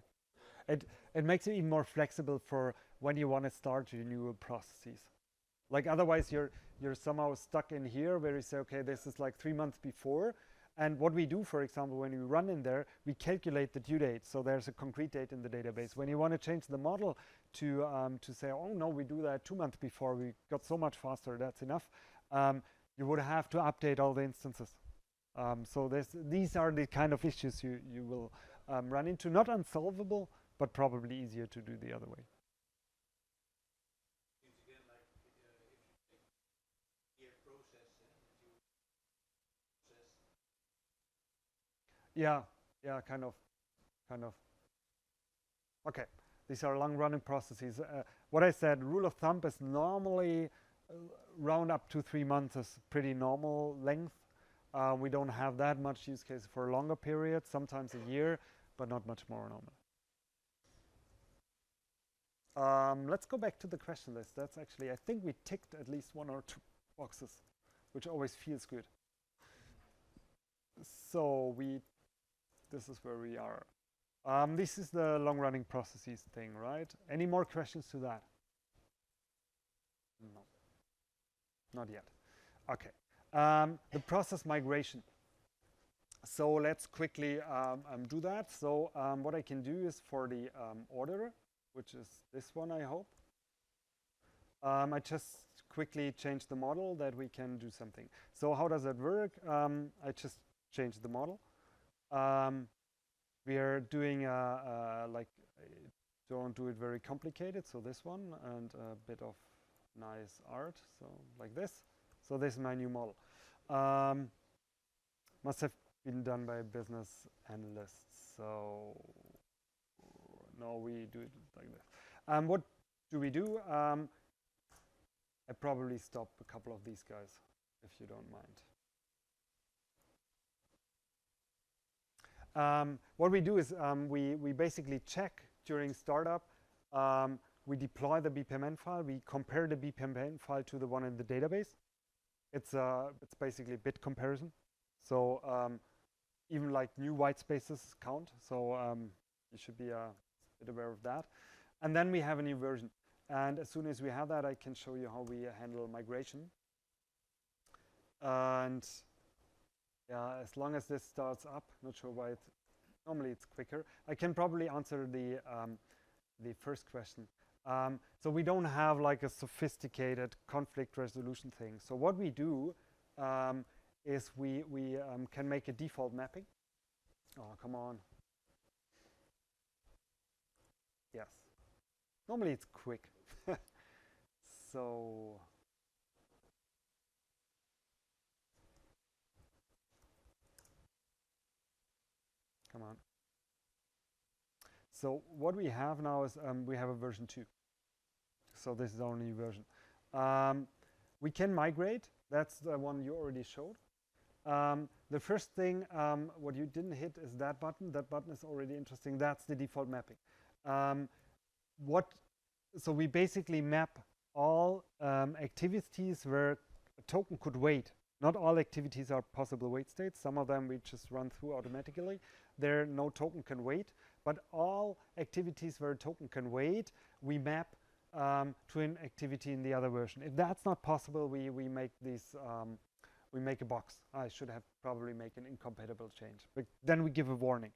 It makes it even more flexible for when you want to start renewal processes. Like otherwise you're somehow stuck in here where you say, okay, this is like 3 months before. And what we do, for example, when we run in there, we calculate the due date. So there's a concrete date in the database. When you want to change the model to say, oh no, we do that 2 months before, we got so much faster, that's enough, you would have to update all the instances. So these are the kind of issues you will run into. Not unsolvable, but probably easier to do the other way. Seems again like if you take year process and you process. Yeah, kind of. Okay, these are long-running processes. What I said, rule of thumb is normally round up to 3 months is pretty normal length. We don't have that much use case for a longer period, sometimes a year, but not much more normal. Let's go back to the question list. That's actually, I think we ticked at least 1 or 2 boxes, which always feels good. So this is where we are. This is the long-running processes thing, right? Any more questions to that? No, not yet. Okay. The process migration. So let's quickly do that. So what I can do is for the order, which is this one, I hope. I just quickly change the model that we can do something. So how does that work? I just change the model. We are doing don't do it very complicated. So this one and a bit of nice art. So like this. So this is my new model. Must have been done by a business analyst. So no, we do it like this. What do we do? I probably stop a couple of these guys, if you don't mind. What we do is we basically check during startup. We deploy the BPMN file. We compare the BPMN file to the one in the database. It's basically bit comparison. So even like new white spaces count. So you should be a bit aware of that. And then we have a new version. And as soon as we have that, I can show you how we handle migration. And yeah, as long as this starts up, not sure why normally it's quicker. I can probably answer the first question. So we don't have like a sophisticated conflict resolution thing. So what we do is we can make a default mapping. Oh, come on. Yes. Normally it's quick. So come on. So what we have now is we have a version 2. So this is our new version. We can migrate. That's the one you already showed. The first thing, what you didn't hit is that button. That button is already interesting. That's the default mapping. So we basically map all activities where a token could wait. Not all activities are possible wait states. Some of them we just run through automatically. There, no token can wait. But all activities where a token can wait, we map to an activity in the other version. If that's not possible, we make these. We make a box. I should have probably make an incompatible change. But then we give a warning.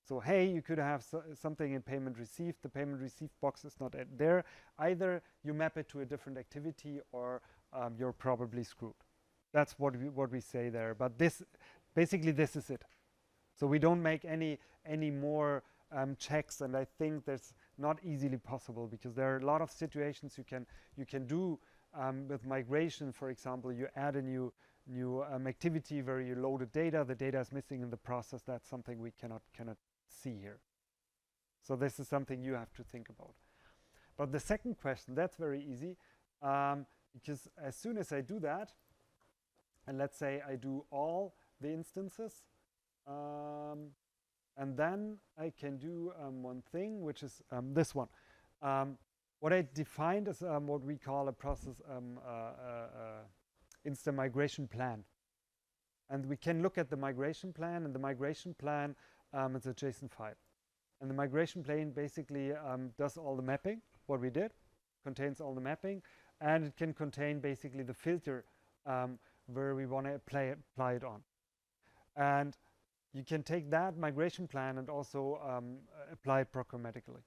So hey, you could have something in payment received. The payment received box is not there. Either you map it to a different activity, or you're probably screwed. That's what we say there. But this, basically, this is it. So we don't make any more checks, and I think that's not easily possible because there are a lot of situations you can do with migration. For example, you add a new activity where you loaded data. The data is missing in the process. That's something we cannot see here. So this is something you have to think about. But the second question, that's very easy, because as soon as I do that, and let's say I do all the instances, and then I can do one thing, which is this one. What I defined is what we call a process instant migration plan. And we can look at the migration plan, and the migration plan is a JSON file. And the migration plan basically does all the mapping, what we did, contains all the mapping, and it can contain basically the filter where we want to apply it on. And you can take that migration plan and also apply it programmatically.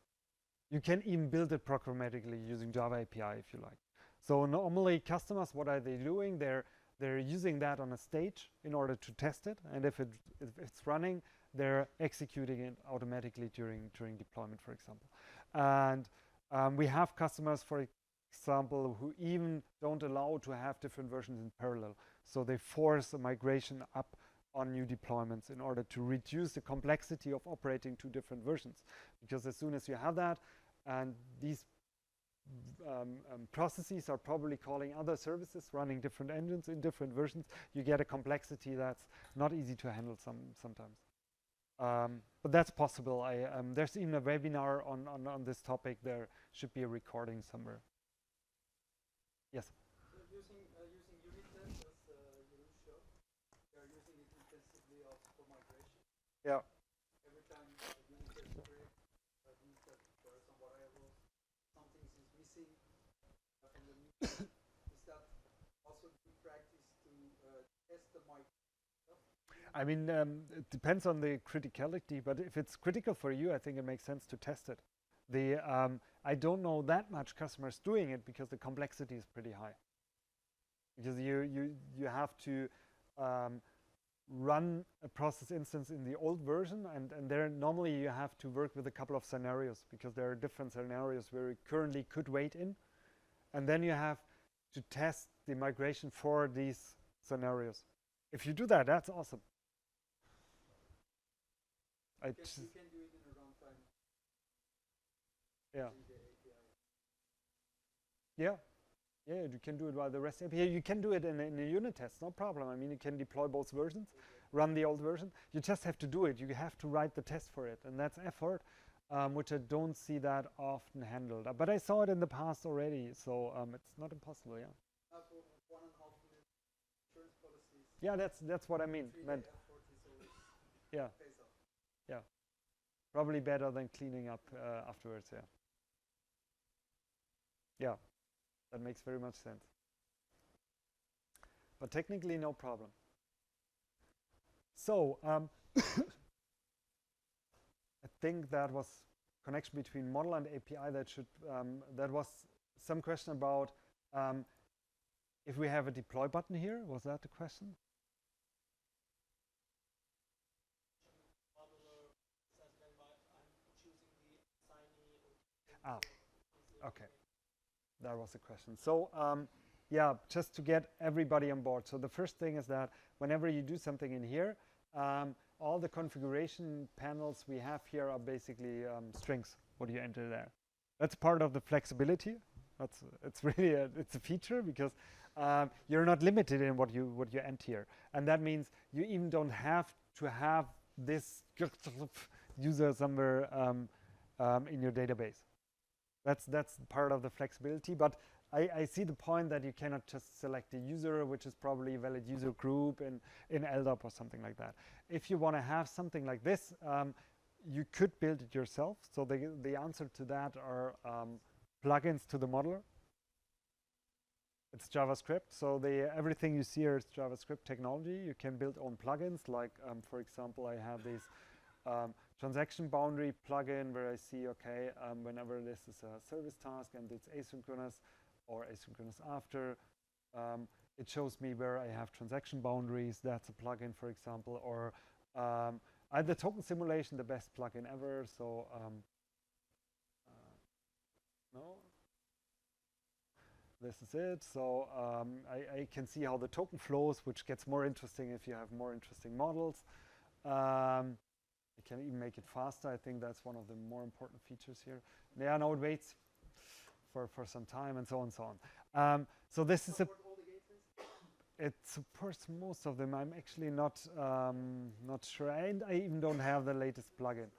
You can even build it programmatically using Java API if you like. So normally customers, what are they doing? They're using that on a stage in order to test it, and if it's running, they're executing it automatically during deployment, for example. And we have customers, for example, who even don't allow to have different versions in parallel. So they force a migration up on new deployments in order to reduce the complexity of operating two different versions. Because as soon as you have that, and these processes are probably calling other services, running different engines in different versions. You get a complexity that's not easy to handle sometimes. But that's possible. There's even a webinar on this topic. There should be a recording somewhere. Yes? Using unit tests, as you showed, they are using it intensively for migration. Yeah. Every time unit test break, that means that there are some variables, something is missing from the new. Is that also good practice to test the migration? I mean, it depends on the criticality, but if it's critical for you, I think it makes sense to test it. I don't know that much customers doing it because the complexity is pretty high. Because you have to run a process instance in the old version, and there normally you have to work with a couple of scenarios because there are different scenarios where you currently could wait in, and then you have to test the migration for these scenarios. If you do that, that's awesome. You can do it in a runtime. Yeah. Yeah. Yeah, you can do it by the REST API. You can do it in a unit test, no problem. I mean, you can deploy both versions, run the old version. You just have to do it. You have to write the test for it, and that's effort, which I don't see that often handled. But I saw it in the past already, so it's not impossible. Yeah. For 1.5 million insurance policies. Yeah, that's what I mean. Yeah. Yeah. Probably better than cleaning up afterwards. Yeah. Yeah. That makes very much sense. But technically, no problem. So I think that was connection between model and API. That was some question about if we have a deploy button here. Was that the question? Ah, okay. That was the question. So yeah, just to get everybody on board. So the first thing is that whenever you do something in here, all the configuration panels we have here are basically strings. What do you enter there? That's part of the flexibility. It's really it's a feature because you're not limited in what you enter here, and that means you even don't have to have this user somewhere in your database. That's part of the flexibility, but I see the point that you cannot just select a user, which is probably a valid user group in LDAP or something like that. If you want to have something like this, you could build it yourself. So the answer to that are plugins to the modeler. It's JavaScript, so everything you see here is JavaScript technology. You can build own plugins, like for example, I have this transaction boundary plugin where I see, okay, whenever this is a service task and it's asynchronous or asynchronous after, it shows me where I have transaction boundaries. That's a plugin, for example, or the token simulation, the best plugin ever. So no, this is it. So I can see how the token flows, which gets more interesting if you have more interesting models. I can even make it faster. I think that's one of the more important features here. Yeah, no, it waits for some time and so on and so on. So this is it supports most of them. I'm actually not sure, and I even don't have the latest plugin.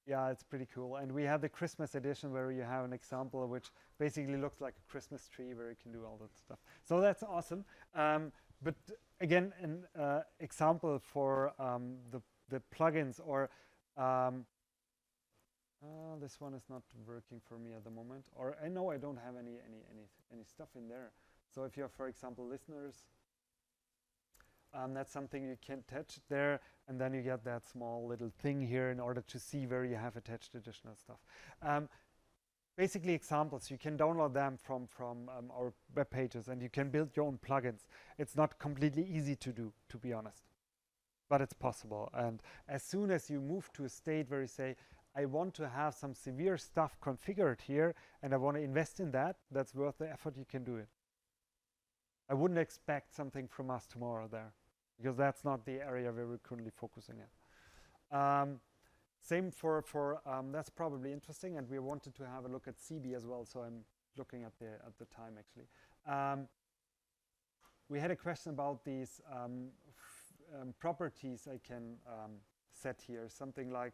Yeah, it's pretty cool. And we have the Christmas edition where you have an example which basically looks like a Christmas tree where you can do all that stuff. So that's awesome. But again, an example for the plugins, or this one is not working for me at the moment. Or I know I don't have any stuff in there. So if you have, for example, listeners, that's something you can attach there, and then you get that small little thing here in order to see where you have attached additional stuff. Basically examples, you can download them from our web pages, and you can build your own plugins. It's not completely easy to do, to be honest, but it's possible. And as soon as you move to a state where you say, I want to have some severe stuff configured here, and I want to invest in that, that's worth the effort, you can do it. I wouldn't expect something from us tomorrow there, because that's not the area where we're currently focusing on. Same for that's probably interesting, and we wanted to have a look at CB as well. So I'm looking at the time actually. We had a question about these properties I can set here. Something like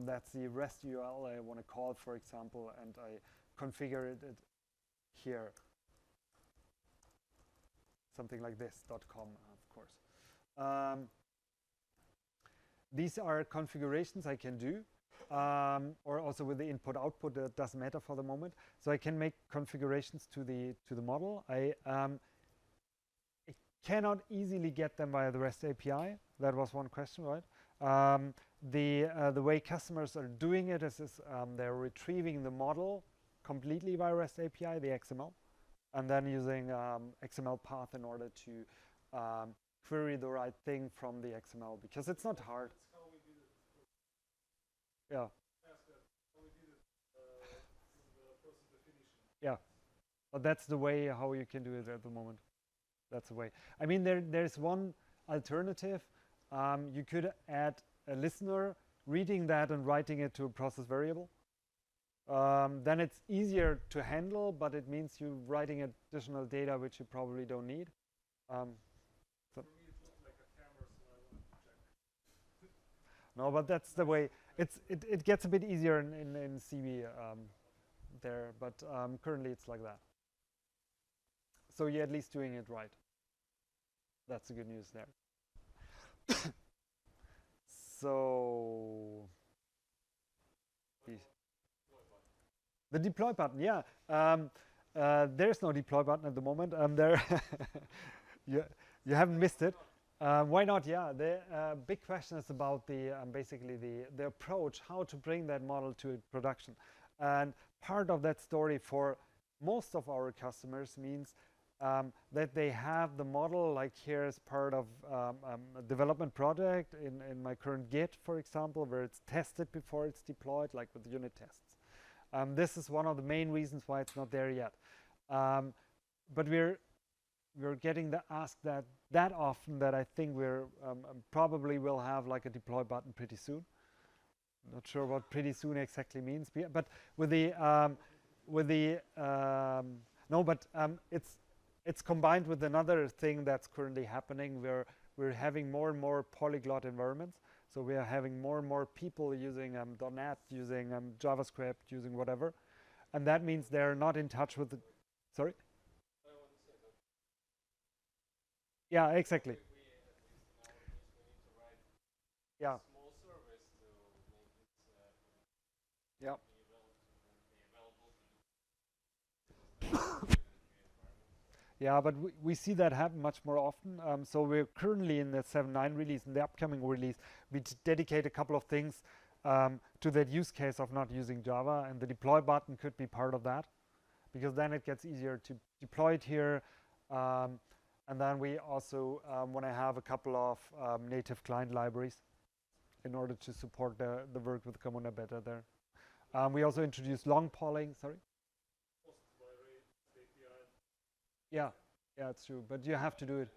that's the REST URL I want to call, for example, and I configure it here. Something like this, .com, of course. These are configurations I can do, or also with the input-output. That doesn't matter for the moment. So I can make configurations to the model. I cannot easily get them via the REST API. That was one question, right? The way customers are doing it is they're retrieving the model completely via REST API, the XML, and then using XML path in order to query the right thing from the XML, because it's not hard. That's how we did it. Yeah. Ask that. How we did it in the process definition. Yeah. But that's the way how you can do it at the moment. That's the way. I mean, there's one alternative. You could add a listener reading that and writing it to a process variable. Then it's easier to handle, but it means you're writing additional data which you probably don't need. For me, it looked like a camera, so I wanted to check. No, but that's the way. It gets a bit easier in CB there, but currently it's like that. So you're at least doing it right. That's the good news there. So the deploy button, yeah. There's no deploy button at the moment. There, you haven't missed it. Why not? Yeah, the big question is about the basically the approach, how to bring that model to production, and part of that story for most of our customers means that they have the model, like here as part of a development project in my current Git, for example, where it's tested before it's deployed, like with unit tests. This is one of the main reasons why it's not there yet. But we're getting the ask that often that I think we're probably will have like a deploy button pretty soon. Not sure what pretty soon exactly means, but with the no, but it's combined with another thing that's currently happening where we're having more and more polyglot environments. So we are having more and more people using .NET, using JavaScript, using whatever. And that means they're not in touch with the, sorry? Yeah, exactly. Yeah. Small service to make it Yeah. Yeah, but we see that happen much more often. So we're currently in the 7.9 release. In the upcoming release, we dedicate a couple of things to that use case of not using Java, and the deploy button could be part of that, because then it gets easier to deploy it here. And then we also want to have a couple of native client libraries in order to support the work with Camunda better there. We also introduced long polling, sorry? Yeah, yeah, it's true, but you have to do it.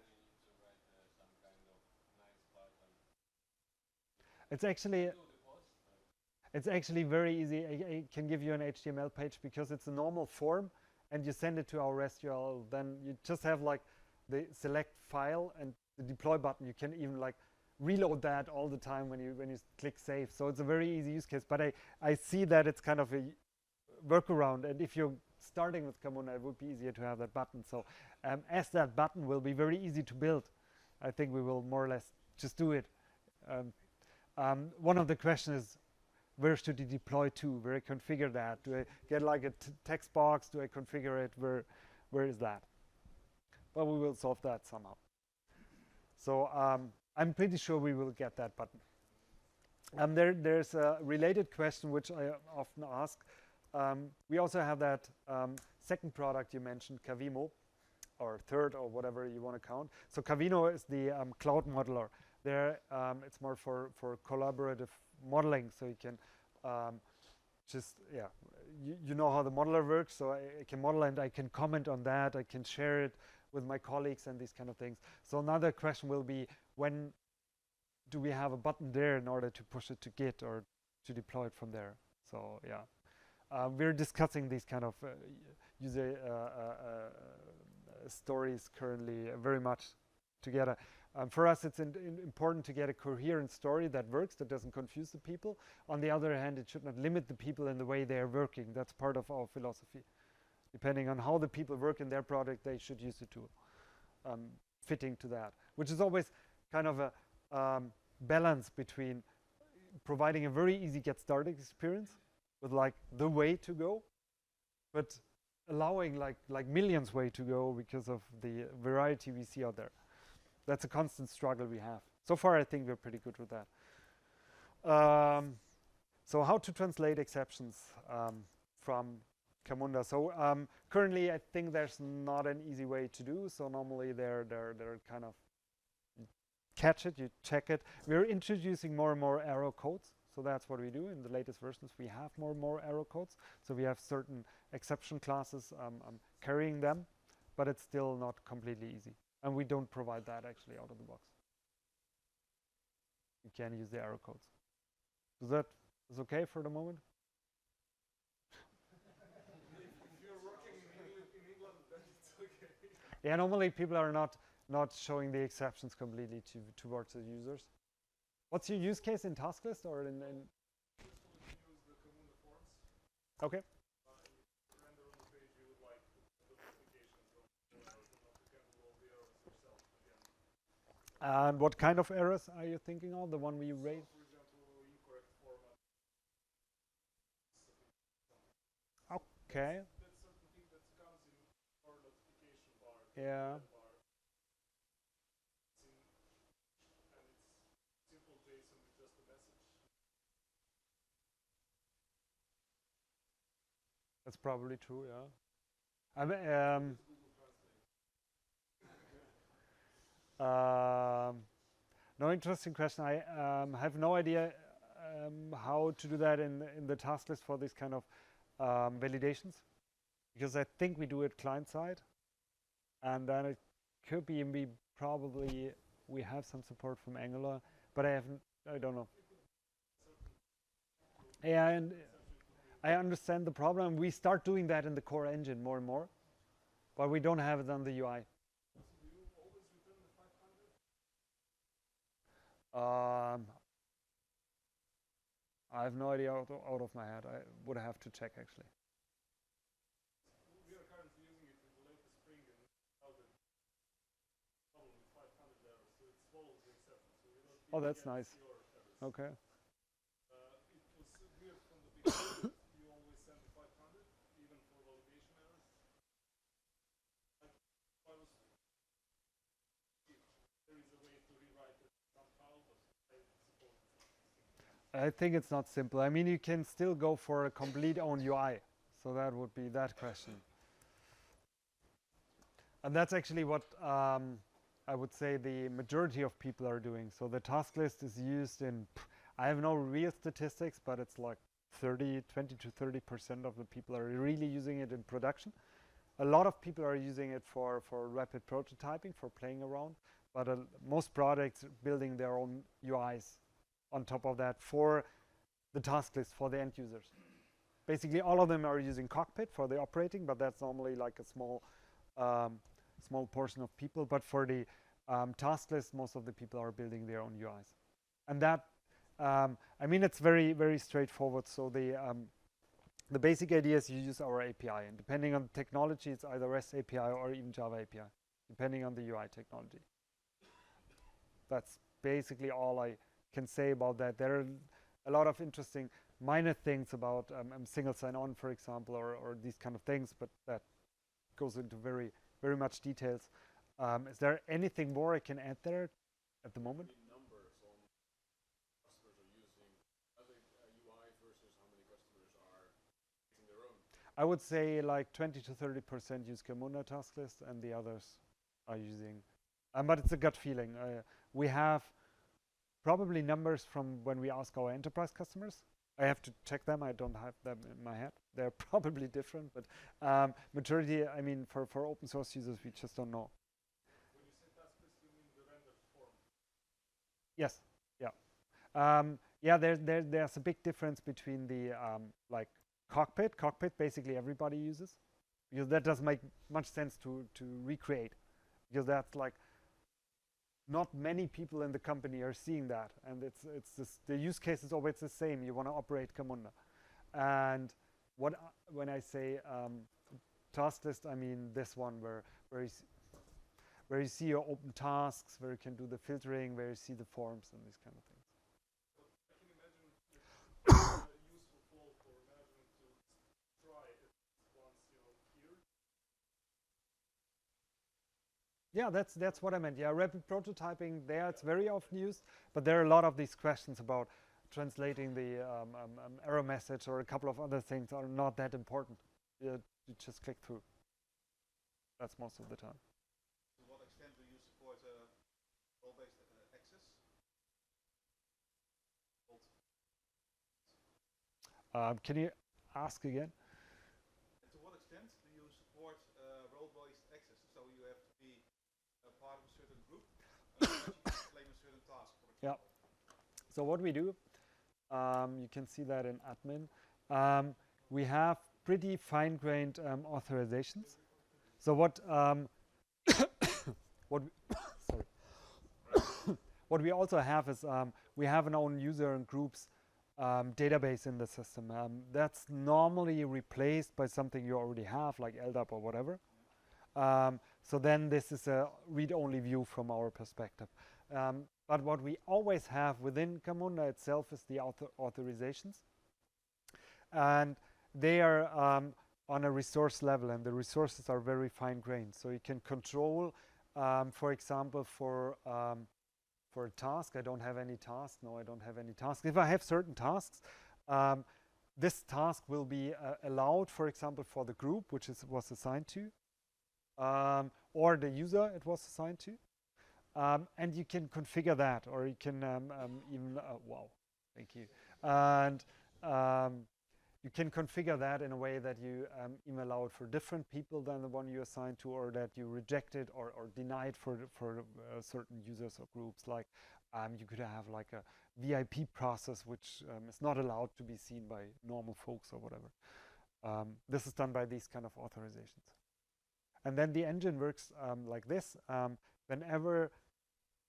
It's actually very easy. I can give you an HTML page because it's a normal form, and you send it to our REST URL. Then you just have like the select file and the deploy button. You can even like reload that all the time when you click save. So it's a very easy use case. But I see that it's kind of a workaround, and if you're starting with Camunda, it would be easier to have that button. So as that button will be very easy to build, I think we will more or less just do it. One of the questions is, where should you deploy to? Where I configure that? Do I get like a text box? Do I configure it? Where is that? But we will solve that somehow. So I'm pretty sure we will get that button. There's a related question which I often ask. We also have that second product you mentioned, Cavimo, or third, or whatever you want to count. So Cavino is the cloud modeler. There, it's more for collaborative modeling, so you can just, yeah, you know how the modeler works, so I can model and I can comment on that, I can share it with my colleagues and these kind of things. So another question will be, when do we have a button there in order to push it to Git or to deploy it from there. So yeah, we're discussing these kind of user stories currently very much together. For us, it's important to get a coherent story that works, that doesn't confuse the people. On the other hand, it should not limit the people in the way they are working. That's part of our philosophy. Depending on how the people work in their product, they should use the tool, fitting to that, which is always kind of a balance between providing a very easy get started experience with like the way to go, but allowing like millions way to go because of the variety we see out there. That's a constant struggle we have. So far, I think we're pretty good with that. So how to translate exceptions from Camunda? So currently, I think there's not an easy way to do. So normally, they're kind of catch it, you check it. We're introducing more and more error codes. So that's what we do. In the latest versions, we have more and more error codes. So we have certain exception classes carrying them, but it's still not completely easy. And we don't provide that actually out of the box. You can use the error codes. So that is okay for the moment? If you're working in England, then it's okay. Yeah, normally people are not showing the exceptions completely towards the users. What's your use case in task list or in Use the Camunda forms. Okay. Render on the page you would like the notifications on errors, and not to handle all the errors yourself again. And what kind of errors are you thinking of? The one we raised? For example, incorrect format. Okay. That's certain thing that comes in our notification bar. Yeah. Bar. And it's simple JSON with just a message. That's probably true, yeah. I mean, no, interesting question. I have no idea how to do that in the task list for this kind of validations, because I think we do it client side, and then it could be we have some support from Angular, but I don't know. Yeah, and I understand the problem. We start doing that in the core engine more and more, but we don't have it on the UI. Do you always return the 500? I have no idea out of my head. I would have to check actually. We are currently using it with the latest spring, and now the problem with 500 errors, so it swallows the exception. So we don't Oh, that's nice. your errors. Okay. It was weird from the beginning. You always send the 500, even for validation errors. I was there is a way to rewrite it somehow, but I suppose it's not simple. I think it's not simple. I mean, you can still go for a complete own UI. So that would be that question. And that's actually what I would say the majority of people are doing. So the task list is used in, I have no real statistics, but it's like 20 to 30% of the people are really using it in production. A lot of people are using it for rapid prototyping, for playing around, but most products building their own UIs on top of that for the task list for the end users. Basically, all of them are using Cockpit for the operating, but that's normally like a small portion of people. But for the task list, most of the people are building their own UIs. And that, I mean, it's very, very straightforward. So the basic idea is you use our API, and depending on the technology, it's either REST API or even Java API, depending on the UI technology. That's basically all I can say about that. There are a lot of interesting minor things about single sign-on, for example, or these kind of things, but that goes into very, very much details. Is there anything more I can add there at the moment? Numbers on customers are using UI versus how many customers are using their own. I would say like 20 to 30% use Camunda task list, and the others are using. But it's a gut feeling. We have probably numbers from when we ask our enterprise customers. I have to check them. I don't have them in my head. They're probably different, but majority, I mean, for open source users, we just don't know. When you say task list, you mean the rendered form? Yes. Yeah. Yeah, there's a big difference between the like cockpit. Cockpit basically everybody uses, because that doesn't make much sense to recreate, because that's like not many people in the company are seeing that, and it's this, the use case is always the same. You want to operate Camunda, and when I say task list, I mean this one where you see your open tasks, where you can do the filtering, where you see the forms and these kind of things. I can imagine it's a useful tool for management to try it once here. Yeah, that's what I meant. Yeah, rapid prototyping, there it's very often used, but there are a lot of these questions about translating the error message or a couple of other things are not that important. You just click through. That's most of the time. To what extent do you support role-based access? Can you ask again? And to what extent do you support role-based access? So you have to be a part of a certain group to claim a certain task, for example. Yeah. So what we do, you can see that in admin. We have pretty fine-grained authorizations. So what sorry. What we also have is we have an own user and groups database in the system. That's normally replaced by something you already have, like LDAP or whatever. So then this is a read-only view from our perspective. But what we always have within Camunda itself is the authorizations. And they are on a resource level, and the resources are very fine-grained. So you can control, for example, for a task, I don't have any tasks. No, I don't have any tasks. If I have certain tasks, this task will be allowed, for example, for the group, which was assigned to, or the user it was assigned to. And you can configure that, or you can even, wow, thank you. And you can configure that in a way that you even allow it for different people than the one you assigned to, or that you reject it or deny it for certain users or groups. Like you could have like a VIP process, which is not allowed to be seen by normal folks or whatever. This is done by these kind of authorizations. And then the engine works like this. Whenever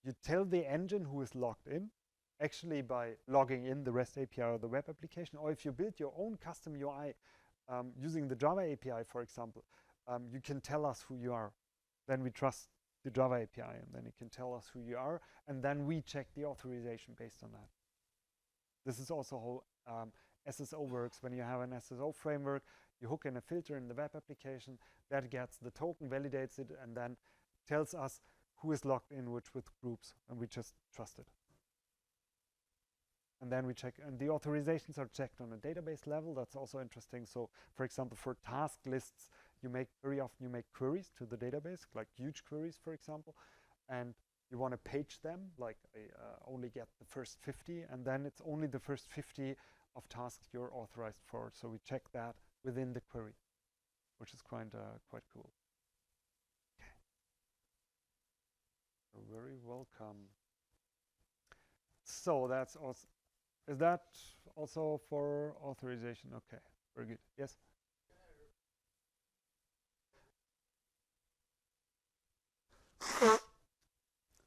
you tell the engine who is logged in, actually by logging in the REST API or the web application, or if you build your own custom UI using the Java API, for example, you can tell us who you are. Then we trust the Java API, and then it can tell us who you are, and then we check the authorization based on that. This is also how SSO works. When you have an SSO framework, you hook in a filter in the web application, that gets the token, validates it, and then tells us who is logged in with groups, and we just trust it. And then we check, and the authorizations are checked on a database level. That's also interesting. So, for example, for task lists, very often you make queries to the database, like huge queries, for example, and you want to page them, like only get the first 50, and then it's only the first 50 of tasks you're authorized for. So we check that within the query, which is quite cool. Okay. You're very welcome. So that's also. Is that also for authorization? Okay, very good. Yes?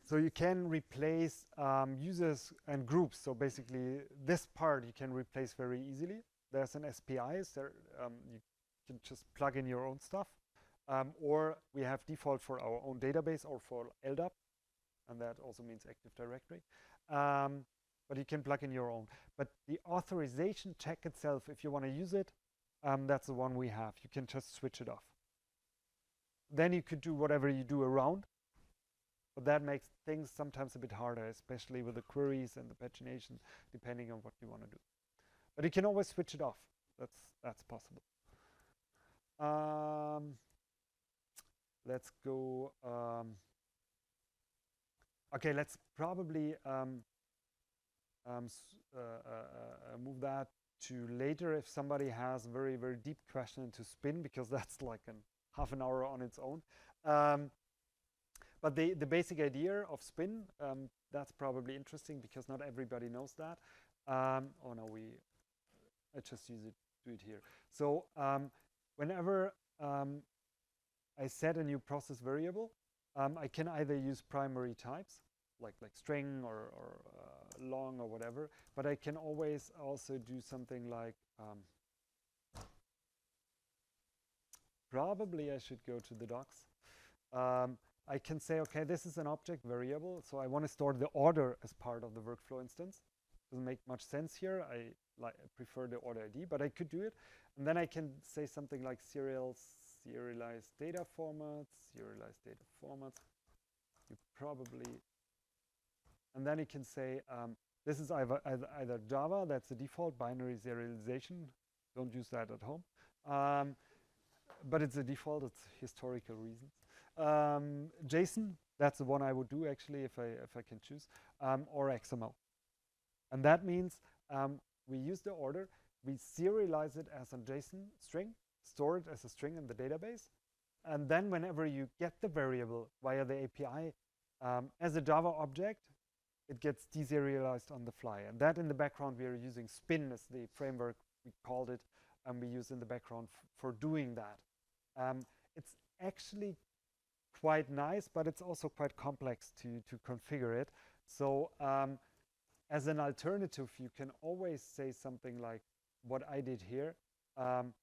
So you can replace users and groups. So basically, this part you can replace very easily. There's an SPI. You can just plug in your own stuff. Or we have default for our own database or for LDAP. And that also means Active Directory. But you can plug in your own. But the authorization check itself, if you want to use it, that's the one we have. You can just switch it off. Then you could do whatever you do around, but that makes things sometimes a bit harder, especially with the queries and the pagination, depending on what you want to do. But you can always switch it off. That's possible. Let's go. Okay, let's probably move that to later if somebody has a very, very deep question into spin, because that's like half an hour on its own. But the basic idea of spin, that's probably interesting because not everybody knows that. Oh no, I just do it here. So whenever I set a new process variable, I can either use primary types like string or long or whatever, but I can always also do something like probably I should go to the docs. I can say, okay, this is an object variable, so I want to store the order as part of the workflow instance. Doesn't make much sense here. I prefer the order ID, but I could do it. And then I can say something like serialized data formats, You probably, and then you can say, this is either Java, that's the default binary serialization. Don't use that at home. But it's a default, it's historical reasons. JSON, that's the one I would do actually if I can choose, or XML. And that means we use the order, we serialize it as a JSON string, store it as a string in the database, and then whenever you get the variable via the API as a Java object, it gets deserialized on the fly. And that in the background, we are using Spin as the framework, we called it, and we use in the background for doing that. It's actually quite nice, but it's also quite complex to configure it. So as an alternative, you can always say something like what I did here. You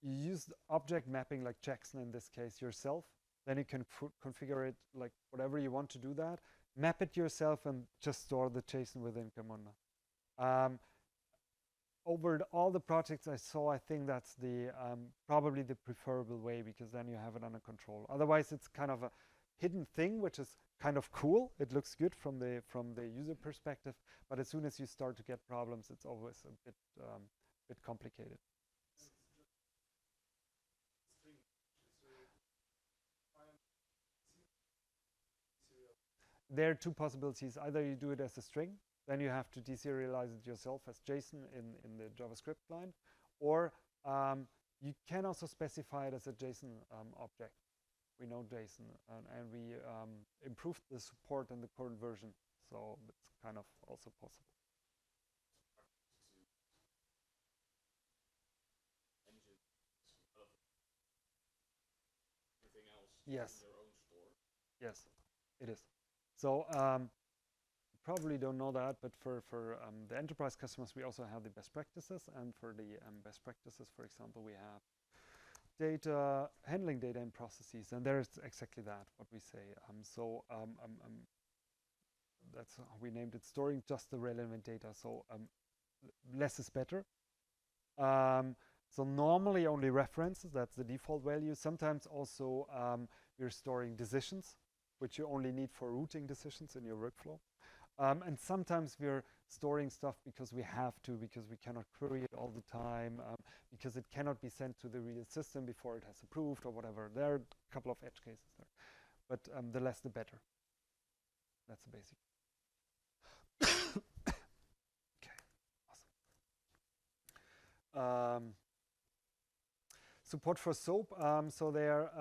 use the object mapping like Jackson in this case yourself. Then you can configure it like whatever you want to do that. Map it yourself and just store the JSON within Camunda. Over all the projects I saw, I think that's the probably the preferable way, because then you have it under control. Otherwise, it's kind of a hidden thing, which is kind of cool. It looks good from the user perspective, but as soon as you start to get problems, it's always a bit complicated. There are two possibilities. Either you do it as a string, then you have to deserialize it yourself as JSON in the JavaScript line, or you can also specify it as a JSON object. We know JSON, and we improved the support in the current version, so it's kind of also possible. Yes. Yes, it is. So probably don't know that, but for the enterprise customers, we also have the best practices, and for the best practices, for example, we have handling data in processes, and there's exactly that, what we say. That's how we named it, storing just the relevant data. So less is better. So normally only references, that's the default value. Sometimes also we're storing decisions, which you only need for routing decisions in your workflow. And sometimes we're storing stuff because we have to, because we cannot query it all the time, because it cannot be sent to the real system before it has approved or whatever. There are a couple of edge cases there. But the less the better. That's the basic. Okay, awesome. Support for SOAP. So there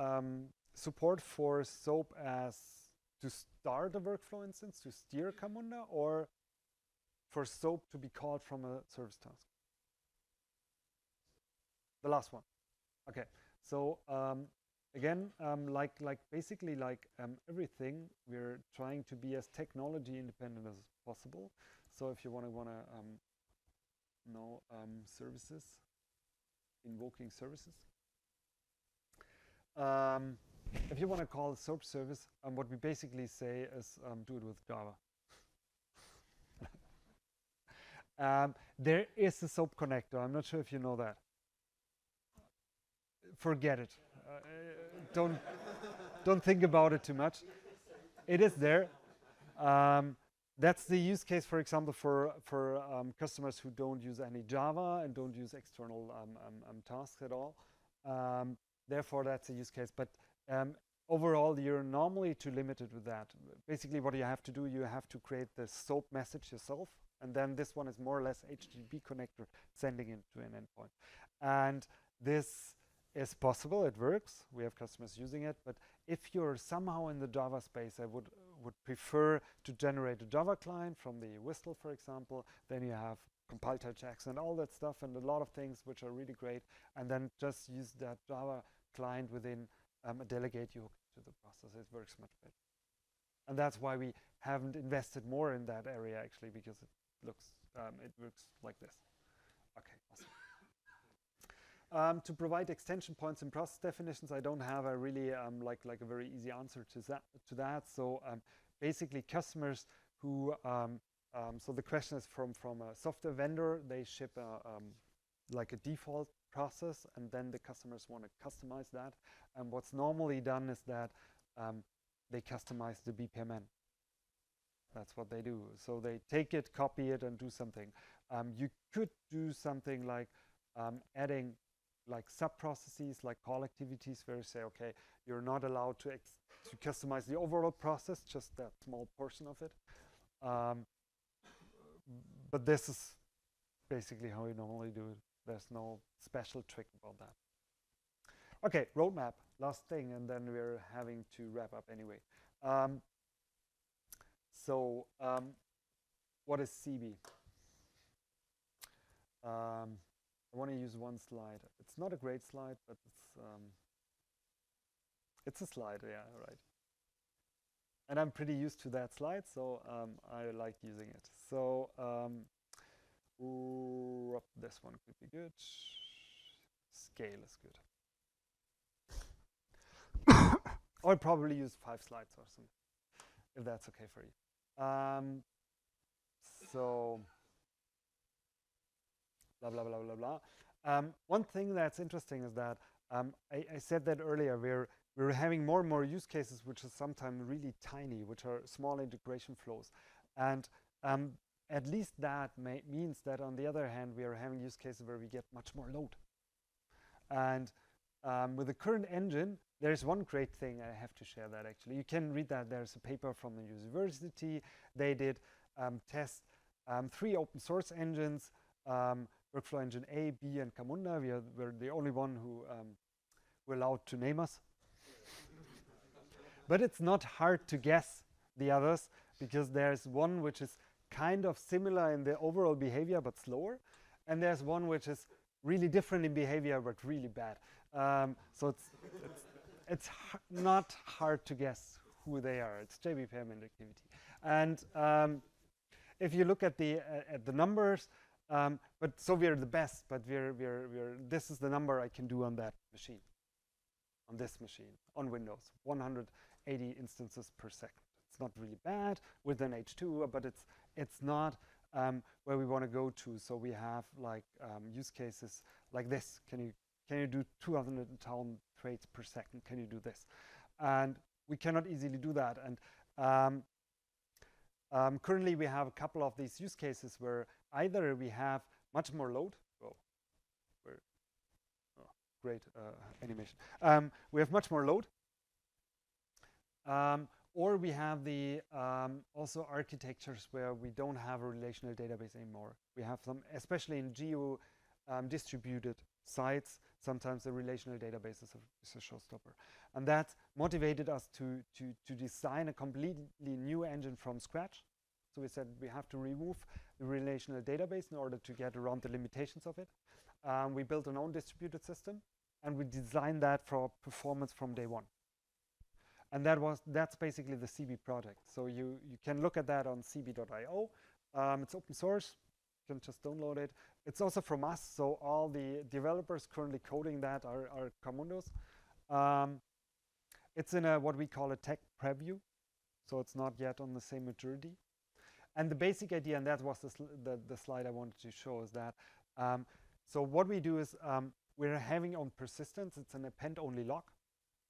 support for SOAP as to start a workflow instance, to steer Camunda, or for SOAP to be called from a service task? The last one. Okay. So again, basically like everything, we're trying to be as technology independent as possible. So if you want to know services, invoking services. If you want to call a SOAP service, what we basically say is do it with Java. There is a SOAP connector. I'm not sure if you know that. Forget it. Don't think about it too much. It is there. That's the use case, for example, for customers who don't use any Java and don't use external tasks at all. Therefore, that's a use case. But overall, you're normally too limited with that. Basically, what you have to do, you have to create the SOAP message yourself. And then this one is more or less HTTP connector sending it to an endpoint. And this is possible. It works. We have customers using it. But if you're somehow in the Java space, I would would prefer to generate a Java client from the WSDL, for example, then you have compile type checks and all that stuff and a lot of things which are really great, and then just use that Java client within a delegate you hook to the process. It works much better. And that's why we haven't invested more in that area actually, because it works like this. Okay, awesome. To provide extension points and process definitions, I don't have a really like a very easy answer to that. So basically, customers who so the question is from a software vendor, they ship like a default process, and then the customers want to customize that. And what's normally done is that they customize the BPMN. That's what they do. So they take it, copy it, and do something. You could do something like adding like sub-processes, like call activities, where you say, okay, you're not allowed to customize the overall process, just that small portion of it. But this is basically how we normally do it. There's no special trick about that. Okay, roadmap, last thing, and then we're having to wrap up anyway. What is CB? I want to use one slide. It's not a great slide, but it's a slide, yeah, right. And I'm pretty used to that slide, so I like using it. So this one could be good. Scale is good. I'll probably use 5 slides or something, if that's okay for you. So blah, blah, blah, blah, blah. One thing that's interesting is that I said that earlier, we're having more and more use cases which are sometimes really tiny, which are small integration flows. And at least that means that on the other hand, we are having use cases where we get much more load. And with the current engine, there's one great thing I have to share that actually. You can read that. There's a paper from the university. They did test 3 open source engines, Workflow Engine A, B, and Camunda. We're the only one who were allowed to name us. But it's not hard to guess the others, because there's one which is kind of similar in the overall behavior but slower, and there's one which is really different in behavior but really bad. So it's not hard to guess who they are. It's JBPM and activity. And if you look at the numbers, but so we're the best, but this is the number I can do on that machine, on this machine, on Windows, 180 instances per second. It's not really bad with an H2, but it's not where we want to go to. So we have like use cases like this. Can you do 200,000 trades per second? Can you do this? And we cannot easily do that. And currently we have a couple of these use cases where either we have much more load. Great animation. We have much more load. Or we have the also architectures where we don't have a relational database anymore. We have some, especially in geo distributed sites, sometimes the relational database is a showstopper. And that motivated us to design a completely new engine from scratch. So we said we have to remove the relational database in order to get around the limitations of it. We built an own distributed system, and we designed that for performance from day one. And that's basically the CB project. So you can look at that on cb.io. It's open source. You can just download it. It's also from us, so all the developers currently coding that are Camundos. It's in what we call a tech preview, so it's not yet on the same maturity. And the basic idea, and that was the slide I wanted to show, is that so what we do is we're having on persistence. It's an append-only lock.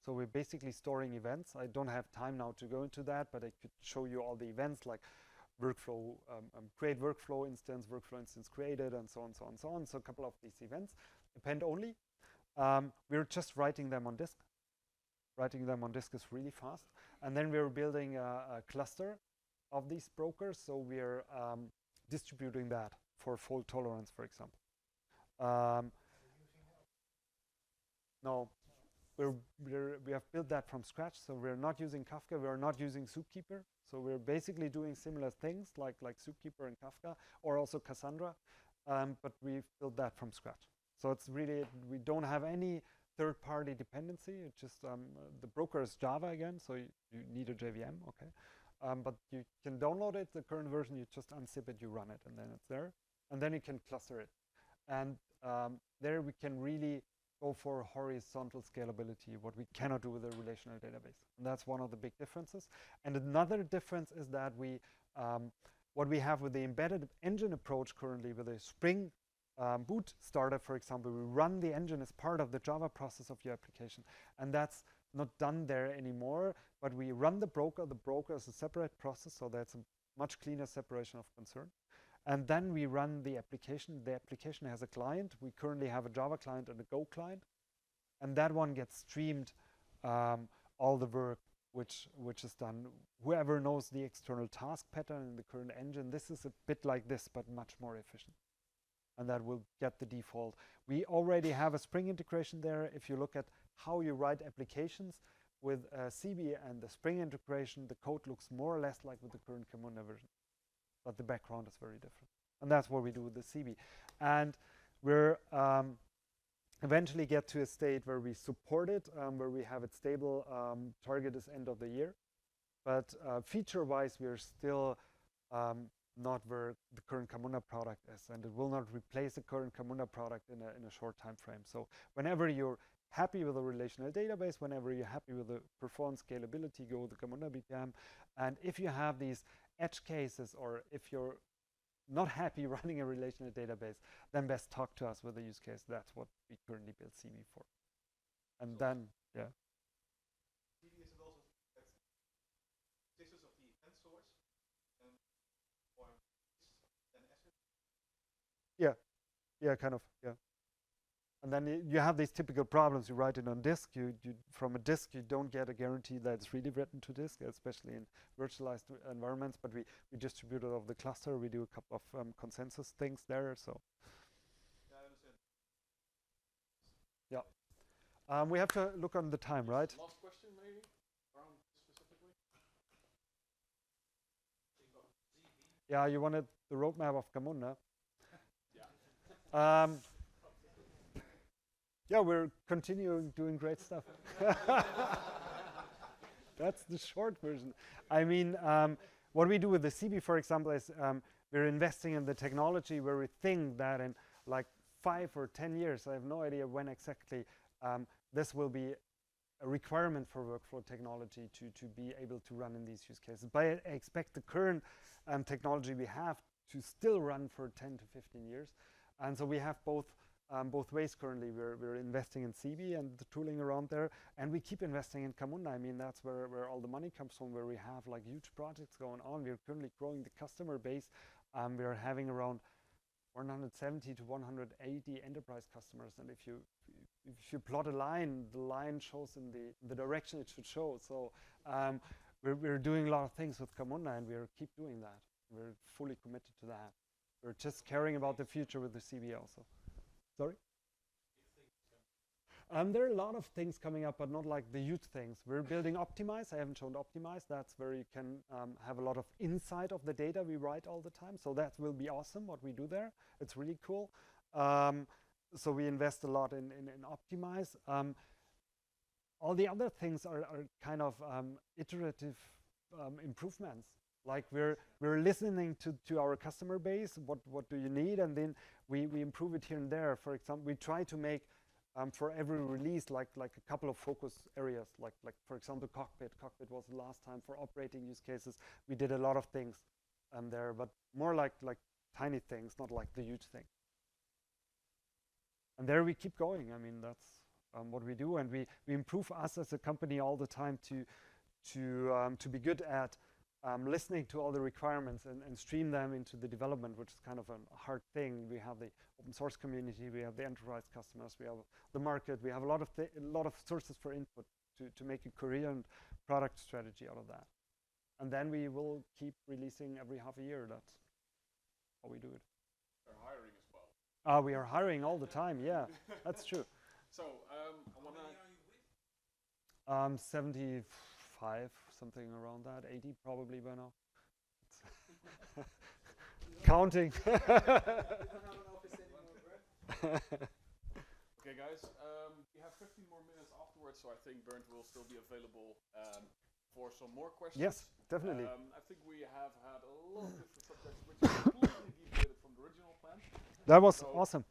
So we're basically storing events. I don't have time now to go into that, but I could show you all the events like workflow, create workflow instance created, and so on, so on, so on. So a couple of these events, append only. We're just writing them on disk. Writing them on disk is really fast. And then we're building a cluster of these brokers. So we're distributing that for fault tolerance, for example. No. We have built that from scratch, so we're not using Kafka, we're not using Zookeeper, So we're basically doing similar things like Zookeeper and Kafka, or also Cassandra, but we've built that from scratch. So it's really, we don't have any third-party dependency. It's just the broker is Java again, so you need a JVM, okay. But you can download it, the current version, you just unzip it, you run it, and then it's there. And then you can cluster it. And there we can really go for horizontal scalability, what we cannot do with a relational database. And that's one of the big differences. And another difference is that we, what we have with the embedded engine approach currently with a Spring boot starter, for example, we run the engine as part of the Java process of your application. And that's not done there anymore, but we run the broker. The broker is a separate process, so that's a much cleaner separation of concern. And then we run the application. The application has a client. We currently have a Java client and a Go client. And that one gets streamed all the work which is done. Whoever knows the external task pattern in the current engine, this is a bit like this, but much more efficient. And that will get the default. We already have a Spring integration there. If you look at how you write applications with CB and the Spring integration, the code looks more or less like with the current Camunda version. But the background is very different. And that's what we do with the CB. And we're eventually get to a state where we support it, where we have it stable. Target is end of the year. But feature-wise, we're still not where the current Camunda product is, and it will not replace the current Camunda product in a short time frame. So whenever you're happy with a relational database, whenever you're happy with the performance scalability, go with the Camunda BPM. And if you have these edge cases, or if you're not happy running a relational database, then best talk to us with a use case. That's what we currently build CB for. And so then, yeah. CB is also this is of the event source, or an asset. Yeah, kind of, yeah. And then you have these typical problems. You write it on disk. You from a disk, you don't get a guarantee that it's really written to disk, especially in virtualized environments. But we distribute it over the cluster. We do a couple of consensus things there. So Yeah, I understand. yeah, we have to look on the time, right? Last question, maybe, around specifically. Yeah, you wanted the roadmap of Camunda. Yeah. Yeah, we're continuing doing great stuff. That's the short version. I mean, what we do with the CB, for example, is we're investing in the technology where we think that in like 5 or 10 years, I have no idea when exactly, this will be a requirement for workflow technology to be able to run in these use cases. But I expect the current technology we have to still run for 10 to 15 years. And so we have both ways currently. We're investing in CB and the tooling around there, and we keep investing in Camunda. I mean, that's where all the money comes from, where we have like huge projects going on. We're currently growing the customer base. We're having around 170 to 180 enterprise customers, and if you plot a line, the line shows in the direction it should show. So we're doing a lot of things with Camunda, and we'll keep doing that. We're fully committed to that. We're just caring about the future with the CB also. Sorry? There are a lot of things coming up, but not like the huge things. We're building Optimize. I haven't shown Optimize. That's where you can have a lot of insight of the data we write all the time. So that will be awesome, what we do there. It's really cool. So we invest a lot in Optimize. All the other things are kind of iterative improvements. Like we're listening to our customer base, what do you need, and then we improve it here and there. For example, we try to make for every release like a couple of focus areas, like for example Cockpit. Cockpit was the last time for operating use cases. We did a lot of things there, but more like tiny things, not like the huge thing. And there we keep going. I mean, that's what we do, and we improve us as a company all the time to be good at listening to all the requirements and stream them into the development, which is kind of a hard thing. We have the open source community, we have the enterprise customers, we have the market, we have a lot of sources for input to make a coherent product strategy out of that. And then we will keep releasing every half a year. That's how we do it. They're hiring as well. We are hiring all the time. Yeah, that's true. So, I want to... 75, something around that. 80 probably by now. Counting. We don't have an office anymore, Bernd. Okay, guys, we have 15 more minutes afterwards, so I think Bernd will still be available for some more questions. Yes, definitely. I think we have had a lot of different subjects which are completely deviated from the original plan. That was So awesome.